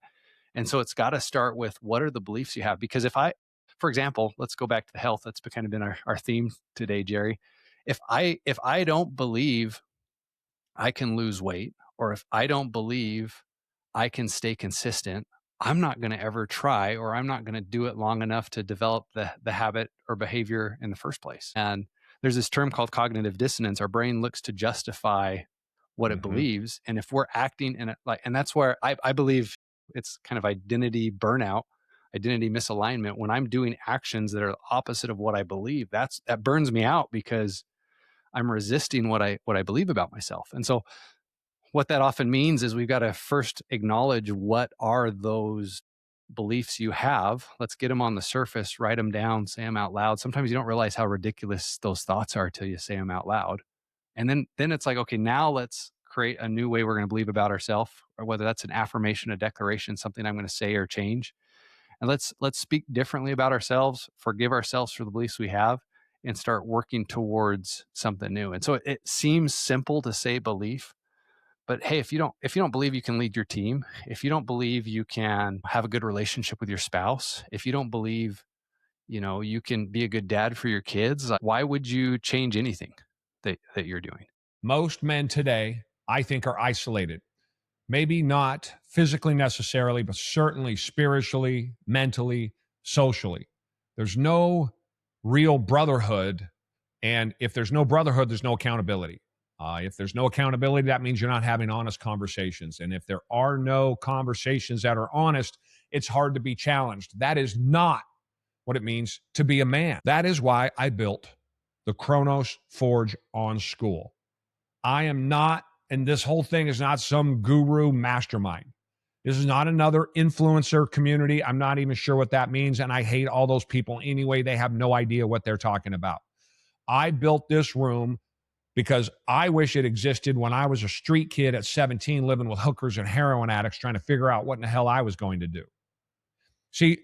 S1: And so it's got to start with, what are the beliefs you have? Because for example, let's go back to the health. That's kind of been our theme today, Jerry. If I don't believe I can lose weight, or if I don't believe I can stay consistent, I'm not going to ever try, or I'm not going to do it long enough to develop the habit or behavior in the first place. And there's this term called cognitive dissonance. Our brain looks to justify what it
S2: Mhm.
S1: believes. And if we're acting in it like, and that's where I believe it's kind of identity burnout, identity misalignment. When I'm doing actions that are opposite of what I believe, that burns me out because I'm resisting what I believe about myself. And so what that often means is we've got to first acknowledge what are those beliefs you have. Let's get them on the surface, write them down, say them out loud. Sometimes you don't realize how ridiculous those thoughts are till you say them out loud. And then it's like, okay, now let's create a new way we're going to believe about ourselves, or whether that's an affirmation, a declaration, something I'm going to say or change. And let's speak differently about ourselves, forgive ourselves for the beliefs we have, and start working towards something new. And so it seems simple to say belief, but hey, if you don't believe you can lead your team, if you don't believe you can have a good relationship with your spouse, if you don't believe, you can be a good dad for your kids, like, why would you change anything that you're doing?
S2: Most men today, I think, are isolated. Maybe not physically necessarily, but certainly spiritually, mentally, socially. There's no real brotherhood. And if there's no brotherhood, there's no accountability. If there's no accountability, that means you're not having honest conversations. And if there are no conversations that are honest, it's hard to be challenged. That is not what it means to be a man. That is why I built the Kronos Forge on School. I am not, and this whole thing is not some guru mastermind. This is not another influencer community. I'm not even sure what that means. And I hate all those people anyway. They have no idea what they're talking about. I built this room because I wish it existed when I was a street kid at 17, living with hookers and heroin addicts, trying to figure out what in the hell I was going to do. See,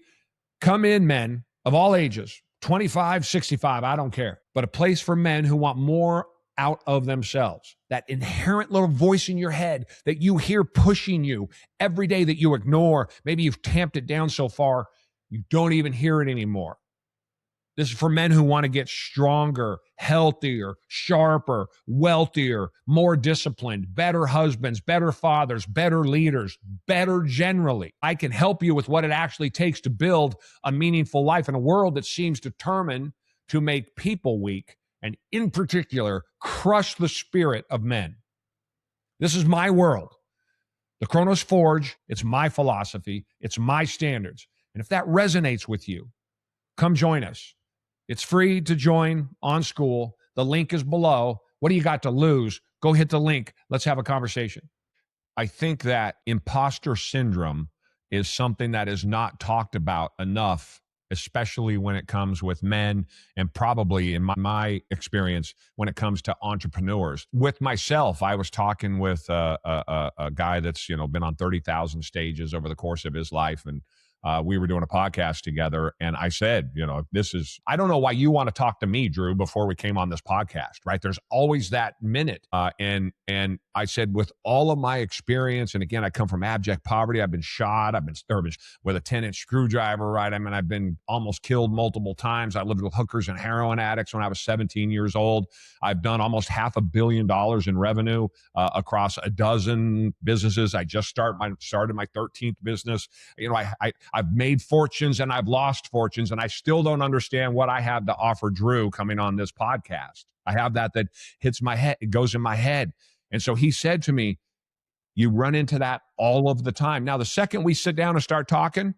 S2: come in, men of all ages, 25, 65, I don't care, but a place for men who want more out of themselves. That inherent little voice in your head that you hear pushing you every day that you ignore. Maybe you've tamped it down so far, you don't even hear it anymore. This is for men who want to get stronger, healthier, sharper, wealthier, more disciplined, better husbands, better fathers, better leaders, better generally. I can help you with what it actually takes to build a meaningful life in a world that seems determined to make people weak and, in particular, crush the spirit of men. This is my world. The Kronos Forge, it's my philosophy, it's my standards. And if that resonates with you, come join us. It's free to join on School. The link is below. What do you got to lose? Go hit the link. Let's have a conversation. I think that imposter syndrome is something that is not talked about enough, especially when it comes with men, and probably in my experience when it comes to entrepreneurs. With myself, I was talking with a guy that's been on 30,000 stages over the course of his life, and we were doing a podcast together, and I said, I don't know why you want to talk to me, Drew, before we came on this podcast, right? There's always that minute. And I said, with all of my experience, and again, I come from abject poverty. I've been shot. I've been with a 10-inch screwdriver, right? I mean, I've been almost killed multiple times. I lived with hookers and heroin addicts when I was 17 years old. I've done almost $500 million in revenue across a dozen businesses. I just started my 13th business. I've made fortunes and I've lost fortunes, and I still don't understand what I have to offer Drew coming on this podcast. I have that hits my head. It goes in my head. And so he said to me, you run into that all of the time. Now, the second we sit down and start talking,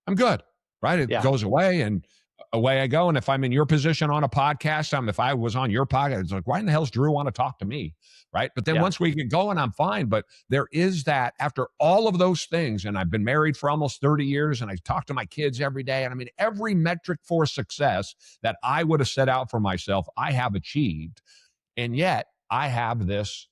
S2: I'm good, right? It
S1: Yeah.
S2: goes away and away I go. And if I'm in your position on a podcast, if I was on your podcast, it's like, why in the hell's Drew want to talk to me? Right. But then
S1: Yeah.
S2: once we get going, I'm fine. But there is that after all of those things, and I've been married for almost 30 years, and I talk to my kids every day. And I mean, every metric for success that I would have set out for myself, I have achieved. And yet I have this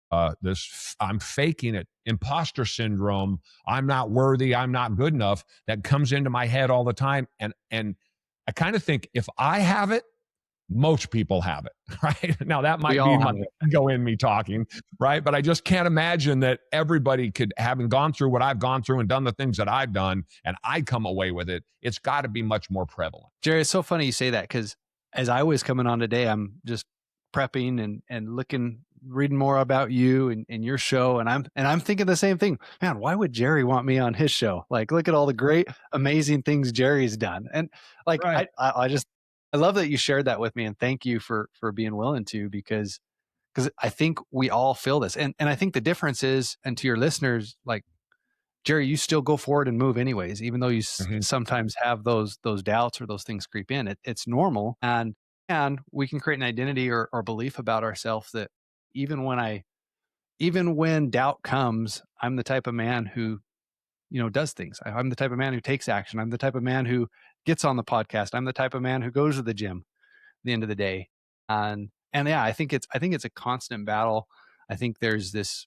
S2: I'm faking it, imposter syndrome. I'm not worthy. I'm not good enough. That comes into my head all the time. And I kind of think if I have it, most people have it, right? Now that
S1: We
S2: might be
S1: all
S2: my
S1: have it.
S2: ego in me talking, right? But I just can't imagine that everybody could, having gone through what I've gone through and done the things that I've done, and I come away with it. It's got to be much more prevalent.
S1: Jerry, it's so funny you say that, because as I was coming on today, I'm just prepping and looking, reading more about you and your show, and I'm thinking the same thing. Man, why would Jerry want me on his show? Like, look at all the great, amazing things Jerry's done, and like
S2: Right.
S1: I love that you shared that with me, and thank you for being willing to, because because I think we all feel this. And I think the difference is, and to your listeners, like, Jerry, you still go forward and move anyways, even though you
S2: Mhm.
S1: sometimes have those doubts or those things creep in. It's normal, and we can create an identity or belief about ourselves that even when I even when doubt comes, I'm the type of man who, does things. I'm the type of man who takes action. I'm the type of man who gets on the podcast. I'm the type of man who goes to the gym at the end of the day. And yeah, I think it's a constant battle. I think there's this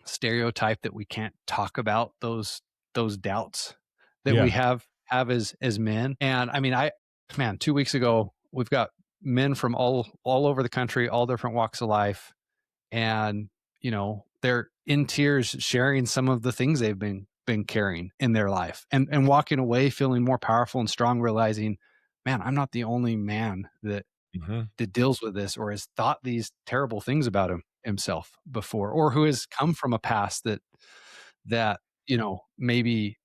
S1: stereotype that we can't talk about those doubts that we
S2: Yeah.
S1: have as men. And I mean, 2 weeks ago, we've got men from all over the country, all different walks of life, and they're in tears sharing some of the things they've been carrying in their life, and walking away feeling more powerful and strong, realizing, man, I'm not the only man
S2: Mhm.
S1: that deals with this or has thought these terrible things about himself before, or who has come from a past that maybe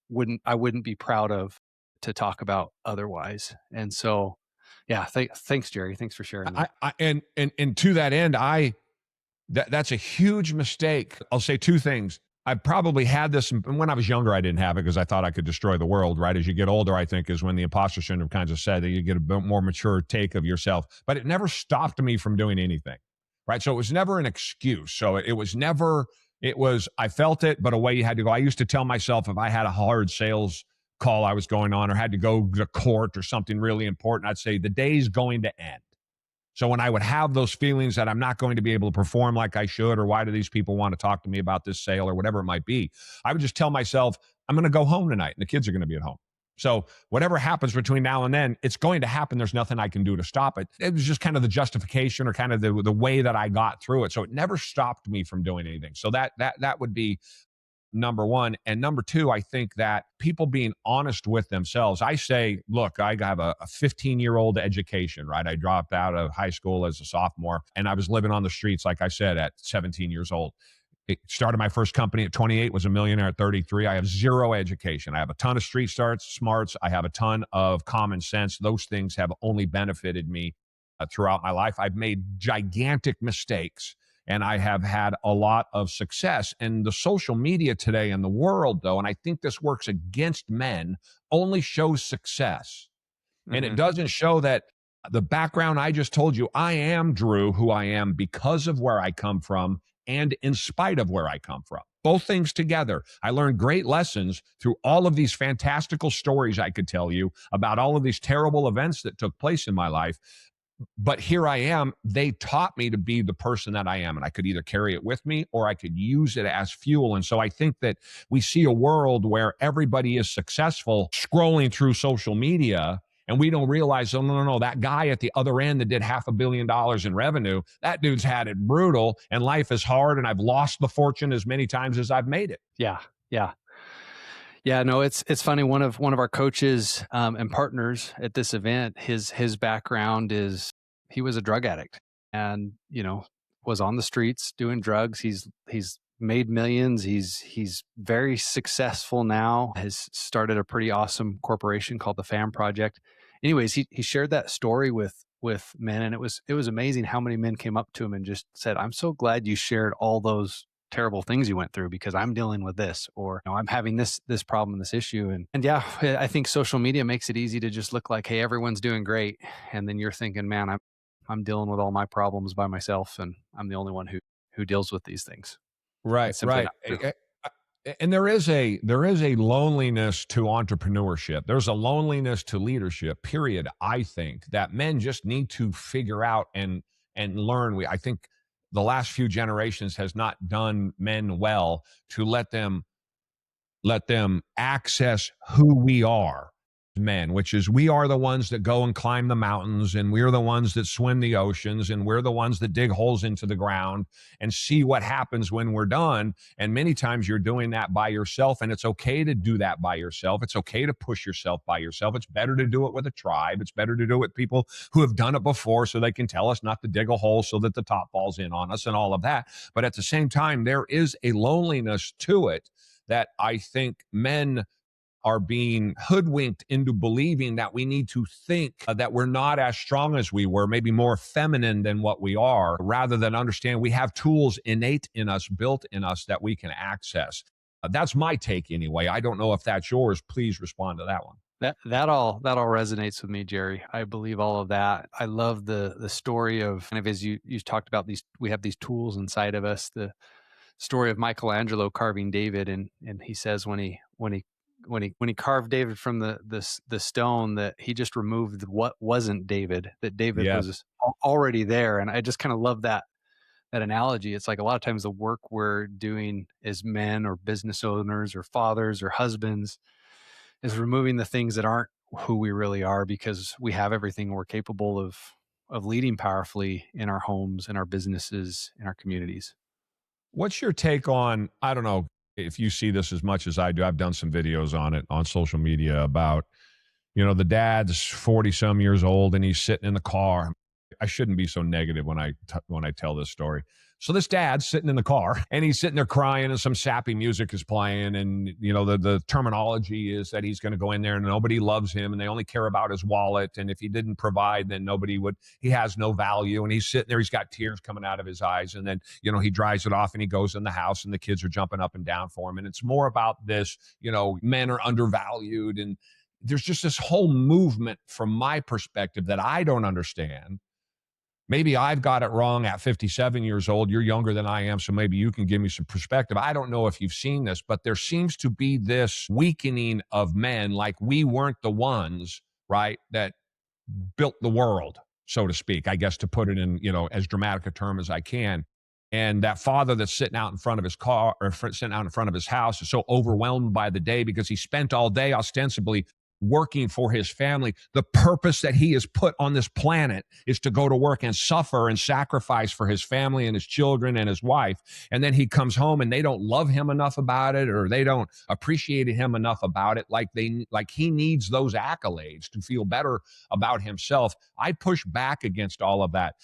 S1: I wouldn't be proud of to talk about otherwise. And so, yeah, thanks, Jerry. Thanks for sharing that.
S2: And to that end, that's a huge mistake. I'll say two things. I probably had this when I was younger. I didn't have it because I thought I could destroy the world. Right as you get older, I think is when the imposter syndrome kind of said that you get a bit more mature take of yourself. But it never stopped me from doing anything. Right. So it was never an excuse. So it was never. It was I felt it, but away you had to go. I used to tell myself if I had a hard sales call I was going on or had to go to court or something really important, I'd say the day's going to end. So when I would have those feelings that I'm not going to be able to perform like I should, or why do these people want to talk to me about this sale or whatever it might be, I would just tell myself, I'm going to go home tonight and the kids are going to be at home. So whatever happens between now and then, it's going to happen. There's nothing I can do to stop it. It was just kind of the justification or kind of the way that I got through it. So it never stopped me from doing anything. So that would be number one. And number two, I think that people being honest with themselves. I say, look, I have a 15-year-old education, right? I dropped out of high school as a sophomore and I was living on the streets, like I said, at 17 years old. It started my first company at 28, was a millionaire at 33. I have zero education. I have a ton of street smarts. I have a ton of common sense. Those things have only benefited me throughout my life. I've made gigantic mistakes and I have had a lot of success. And the social media today in the world, though, and I think this works against men, only shows success. And it
S1: Hmm.
S2: doesn't show that the background I just told you, I am Drew, who I am because of where I come from and in spite of where I come from. Both things together. I learned great lessons through all of these fantastical stories I could tell you about all of these terrible events that took place in my life. But here I am. They taught me to be the person that I am, and I could either carry it with me or I could use it as fuel. And so I think that we see a world where everybody is successful scrolling through social media, and we don't realize, oh, no, that guy at the other end that did $500 million in revenue, that dude's had it brutal, and life is hard, and I've lost the fortune as many times as I've made it.
S1: Yeah, yeah. Yeah, no, it's funny. One of our coaches and partners at this event, his background is he was a drug addict, and was on the streets doing drugs. He's made millions. He's very successful now. Has started a pretty awesome corporation called the Fam Project. Anyways, he shared that story with men, and it was amazing how many men came up to him and just said, "I'm so glad you shared all those terrible things you went through because I'm dealing with this, or I'm having this problem, this issue." And yeah, I think social media makes it easy to just look like, hey, everyone's doing great, and then you're thinking, man, I'm dealing with all my problems by myself, and I'm the only one who deals with these things.
S2: Right,
S1: It's simply
S2: right.
S1: not true.
S2: And there is a loneliness to entrepreneurship. There's a loneliness to leadership, period. I think that men just need to figure out and learn. I think the last few generations has not done men well to let them access who we are men, which is we are the ones that go and climb the mountains, and we're the ones that swim the oceans, and we're the ones that dig holes into the ground and see what happens when we're done. And many times you're doing that by yourself, and it's okay to do that by yourself. It's okay to push yourself by yourself. It's better to do it with a tribe. It's better to do it with people who have done it before so they can tell us not to dig a hole so that the top falls in on us and all of that. But at the same time, there is a loneliness to it that I think men are being hoodwinked into believing that we need to think that we're not as strong as we were, maybe more feminine than what we are, rather than understand we have tools innate in us, built in us that we can access. That's my take anyway. I don't know if that's yours. Please respond to that one.
S1: That all resonates with me, Jerry. I believe all of that. I love the story of kind of, as you talked about, these we have these tools inside of us. The story of Michelangelo carving David, and he says when he carved David from the stone, that he just removed what wasn't David, that David
S2: Yes.
S1: was already there. And I just kind of love that analogy. It's like a lot of times the work we're doing as men or business owners or fathers or husbands is removing the things that aren't who we really are, because we have everything. We're capable of leading powerfully in our homes, in our businesses, in our communities.
S2: What's your take on, I don't know if you see this as much as I do. I've done some videos on it on social media about, the dad's 40 some years old and he's sitting in the car. I shouldn't be so negative when I tell this story. So this dad's sitting in the car and he's sitting there crying and some sappy music is playing. And, the terminology is that he's going to go in there and nobody loves him and they only care about his wallet. And if he didn't provide, then he has no value. And he's sitting there, he's got tears coming out of his eyes. And then, he dries it off and he goes in the house and the kids are jumping up and down for him. And it's more about this, men are undervalued. And there's just this whole movement from my perspective that I don't understand. Maybe I've got it wrong at 57 years old. You're younger than I am, so maybe you can give me some perspective. I don't know if you've seen this, but there seems to be this weakening of men, like we weren't the ones, right, that built the world, so to speak, I guess, to put it in, as dramatic a term as I can. And that father that's sitting out in front of his car or sitting out in front of his house is so overwhelmed by the day because he spent all day ostensibly working for his family. The purpose that he has put on this planet is to go to work and suffer and sacrifice for his family and his children and his wife. And then he comes home and they don't love him enough about it, or they don't appreciate him enough about it. Like he needs those accolades to feel better about himself. I push back against all of that.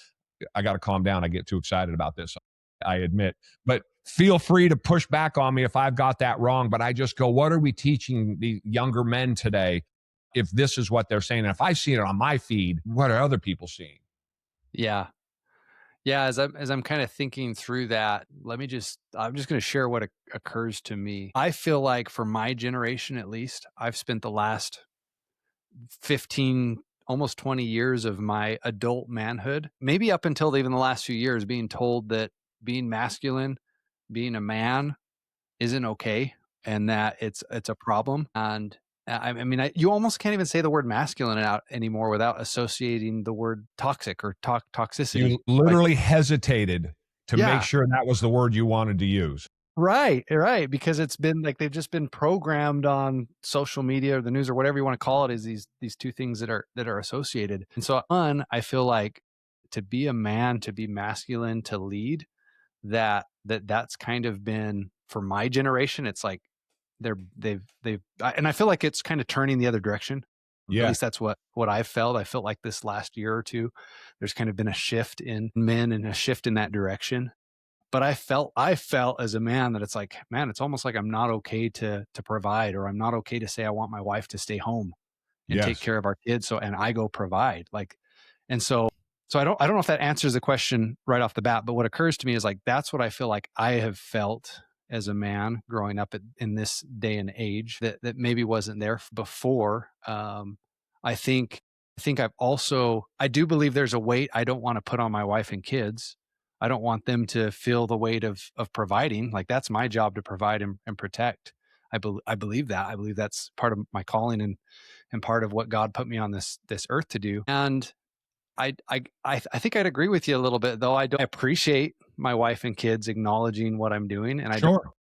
S2: I got to calm down. I get too excited about this, I admit, but feel free to push back on me if I've got that wrong. But I just go, what are we teaching the younger men today if this is what they're saying? And if I see it on my feed, what are other people seeing?
S1: Yeah. Yeah, as I'm kind of thinking through that, I'm just going to share what occurs to me. I feel like for my generation, at least, I've spent the last 15, almost 20 years of my adult manhood, maybe up until even the last few years, being told that being masculine, being a man isn't okay, and that it's a problem. And I mean, you almost can't even say the word masculine out anymore without associating the word toxic or toxicity.
S2: You literally hesitated to make
S1: Yeah,
S2: sure that was the word you wanted to use.
S1: right. Because it's been like they've just been programmed on social media or the news or whatever you want to call it, is these two things that are associated. And so, I feel like to be a man, to be masculine, to lead, that's kind of been for my generation. It's like and I feel like it's kind of turning the other direction. At
S2: Yeah.
S1: least that's what I've felt. I felt like this last year or two, there's kind of been a shift in men and a shift in that direction. But I felt as a man that it's like, man, it's almost like I'm not okay to provide, or I'm not okay to say I want my wife to stay home and take
S2: Yes.
S1: care of our kids. And I go provide, like, and so I don't know if that answers the question right off the bat, but what occurs to me is like, that's what I feel like I have felt as a man growing up in this day and age that maybe wasn't there before. I think I do believe there's a weight I don't want to put on my wife and kids. I don't want them to feel the weight of providing. Like, that's my job, to provide and protect. I believe that. I believe that's part of my calling, and part of what God put me on this earth to do. And I think I'd agree with you a little bit, though. I don't appreciate my wife and kids acknowledging what I'm doing, and
S2: Sure.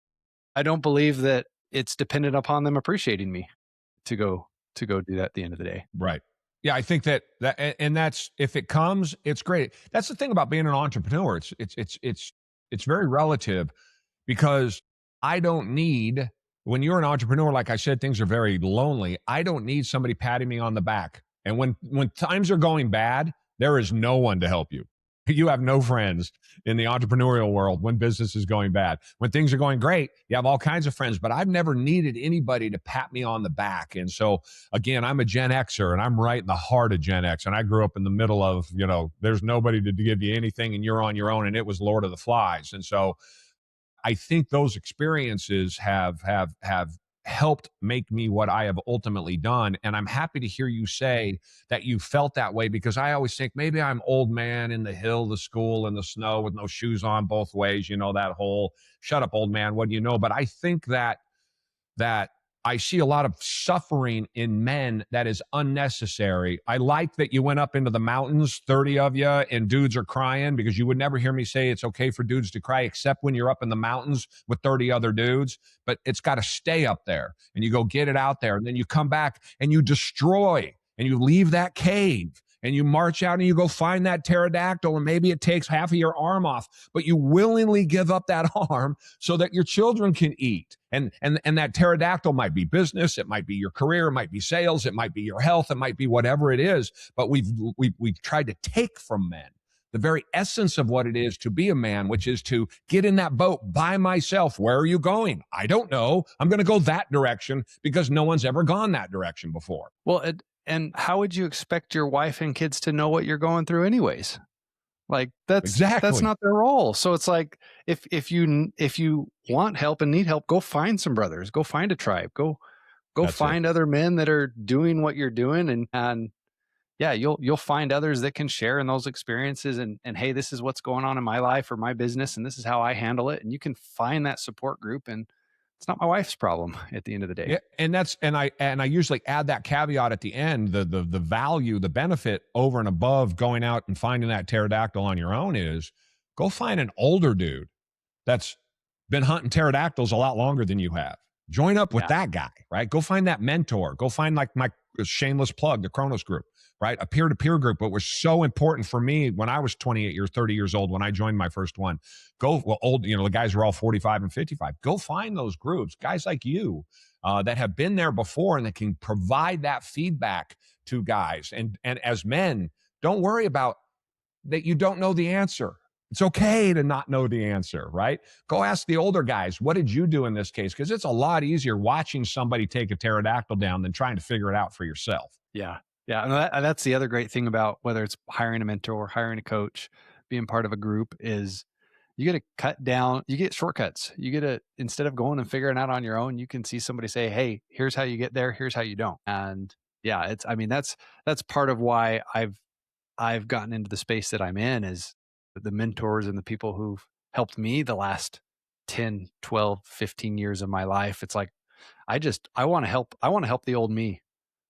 S1: I don't believe that it's dependent upon them appreciating me to go do that at the end of the day.
S2: Right. Yeah, I think and that's, if it comes, it's great. That's the thing about being an entrepreneur. It's very relative, because I don't need, when you're an entrepreneur, like I said, things are very lonely. I don't need somebody patting me on the back. And when times are going bad, there is no one to help you. You have no friends in the entrepreneurial world when business is going bad. When things are going great, you have all kinds of friends, but I've never needed anybody to pat me on the back. And so, again, I'm a Gen Xer and I'm right in the heart of Gen X. And I grew up in the middle of, there's nobody to give you anything and you're on your own. And it was Lord of the Flies. And so I think those experiences have helped make me what I have ultimately done. And I'm happy to hear you say that you felt that way, because I always think maybe I'm old man in the hill, the school, in the snow with no shoes on both ways. That whole shut up, old man. What do you know? But I think that I see a lot of suffering in men that is unnecessary. I like that you went up into the mountains, 30 of you, and dudes are crying, because you would never hear me say it's okay for dudes to cry except when you're up in the mountains with 30 other dudes. But it's got to stay up there, and you go get it out there, and then you come back and you destroy and you leave that cave. And you march out and you go find that pterodactyl, and maybe it takes half of your arm off, but you willingly give up that arm so that your children can eat. And that pterodactyl might be business, it might be your career, it might be sales, it might be your health, it might be whatever it is. But we've tried to take from men the very essence of what it is to be a man, which is to get in that boat by myself. Where are you going? I don't know. I'm going to go that direction because no one's ever gone that direction before.
S1: Well, and how would you expect your wife and kids to know what you're going through anyways? Like that's not their role. So it's like, if you want help and need help, go find some brothers, go find a tribe, go find other men that are doing what you're doing. And yeah, you'll find others that can share in those experiences, and hey, this is what's going on in my life or my business, and this is how I handle it. And you can find that support group, and it's not my wife's problem at the end of the day.
S2: Yeah, and I usually add that caveat at the end. The value, the benefit over and above going out and finding that pterodactyl on your own is go find an older dude that's been hunting pterodactyls a lot longer than you have. Join up with that guy, right? Go find that mentor. Go find, like, my shameless plug, the Kronos group, right? A peer-to-peer group. What was so important for me when I was 30 years old, when I joined my first one, the guys were all 45 and 55. Go find those groups, guys like you that have been there before and that can provide that feedback to guys. And as men, don't worry about that you don't know the answer. It's okay to not know the answer, right? Go ask the older guys, what did you do in this case? Because it's a lot easier watching somebody take a pterodactyl down than trying to figure it out for yourself.
S1: Yeah. Yeah. And that's the other great thing about whether it's hiring a mentor, hiring a coach, being part of a group, is you get to cut down, you get shortcuts. You get to, instead of going and figuring out on your own, you can see somebody say, hey, here's how you get there. Here's how you don't. And yeah, that's part of why I've gotten into the space that I'm in, is the mentors and the people who've helped me the last 10, 12, 15 years of my life. It's like, I want to help the old me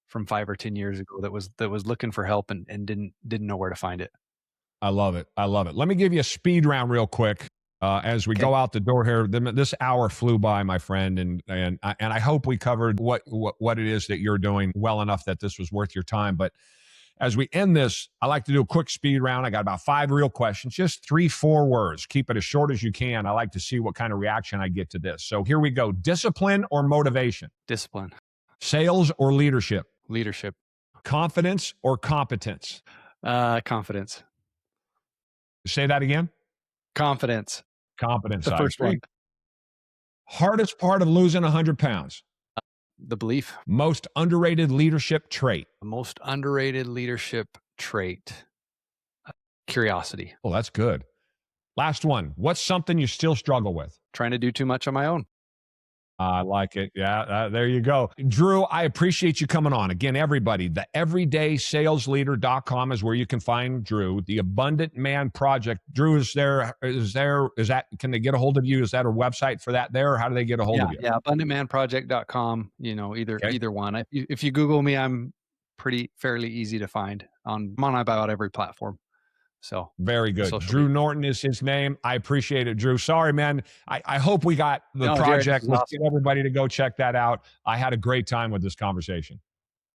S1: from 5 or 10 years ago that was looking for help and didn't know where to find it.
S2: I love it. Let me give you a speed round real quick as we go out the door here. This hour flew by, my friend, and I hope we covered what it is that you're doing well enough that this was worth your time. But as we end this, I like to do a quick speed round. I got about 5 real questions, just 3-4 words. Keep it as short as you can. I like to see what kind of reaction I get to this. So here we go. Discipline or motivation?
S1: Discipline.
S2: Sales or leadership?
S1: Leadership.
S2: Confidence or competence?
S1: Confidence.
S2: Say that again.
S1: Confidence.
S2: Competence.
S1: The first one.
S2: Hardest part of losing 100 pounds?
S1: The belief.
S2: Most underrated leadership trait?
S1: The most underrated leadership trait. Curiosity.
S2: Oh, that's good. Last one. What's something you still struggle with?
S1: Trying to do too much on my own.
S2: I like it. Yeah, there you go. Drew, I appreciate you coming on. Again, everybody, the everydaysalesleader.com is where you can find Drew. The Abundant Man Project. Drew, is that, can they get a hold of you? Is that a website for that there, or how do they get a hold of you?
S1: Yeah, abundantmanproject.com, either one. If you Google me, I'm fairly easy to find. I'm on about every platform. So
S2: very good. Drew Norton is his name. I appreciate it, Drew. Sorry, man. I hope we got the project. Let's get everybody to go check that out. I had a great time with this conversation.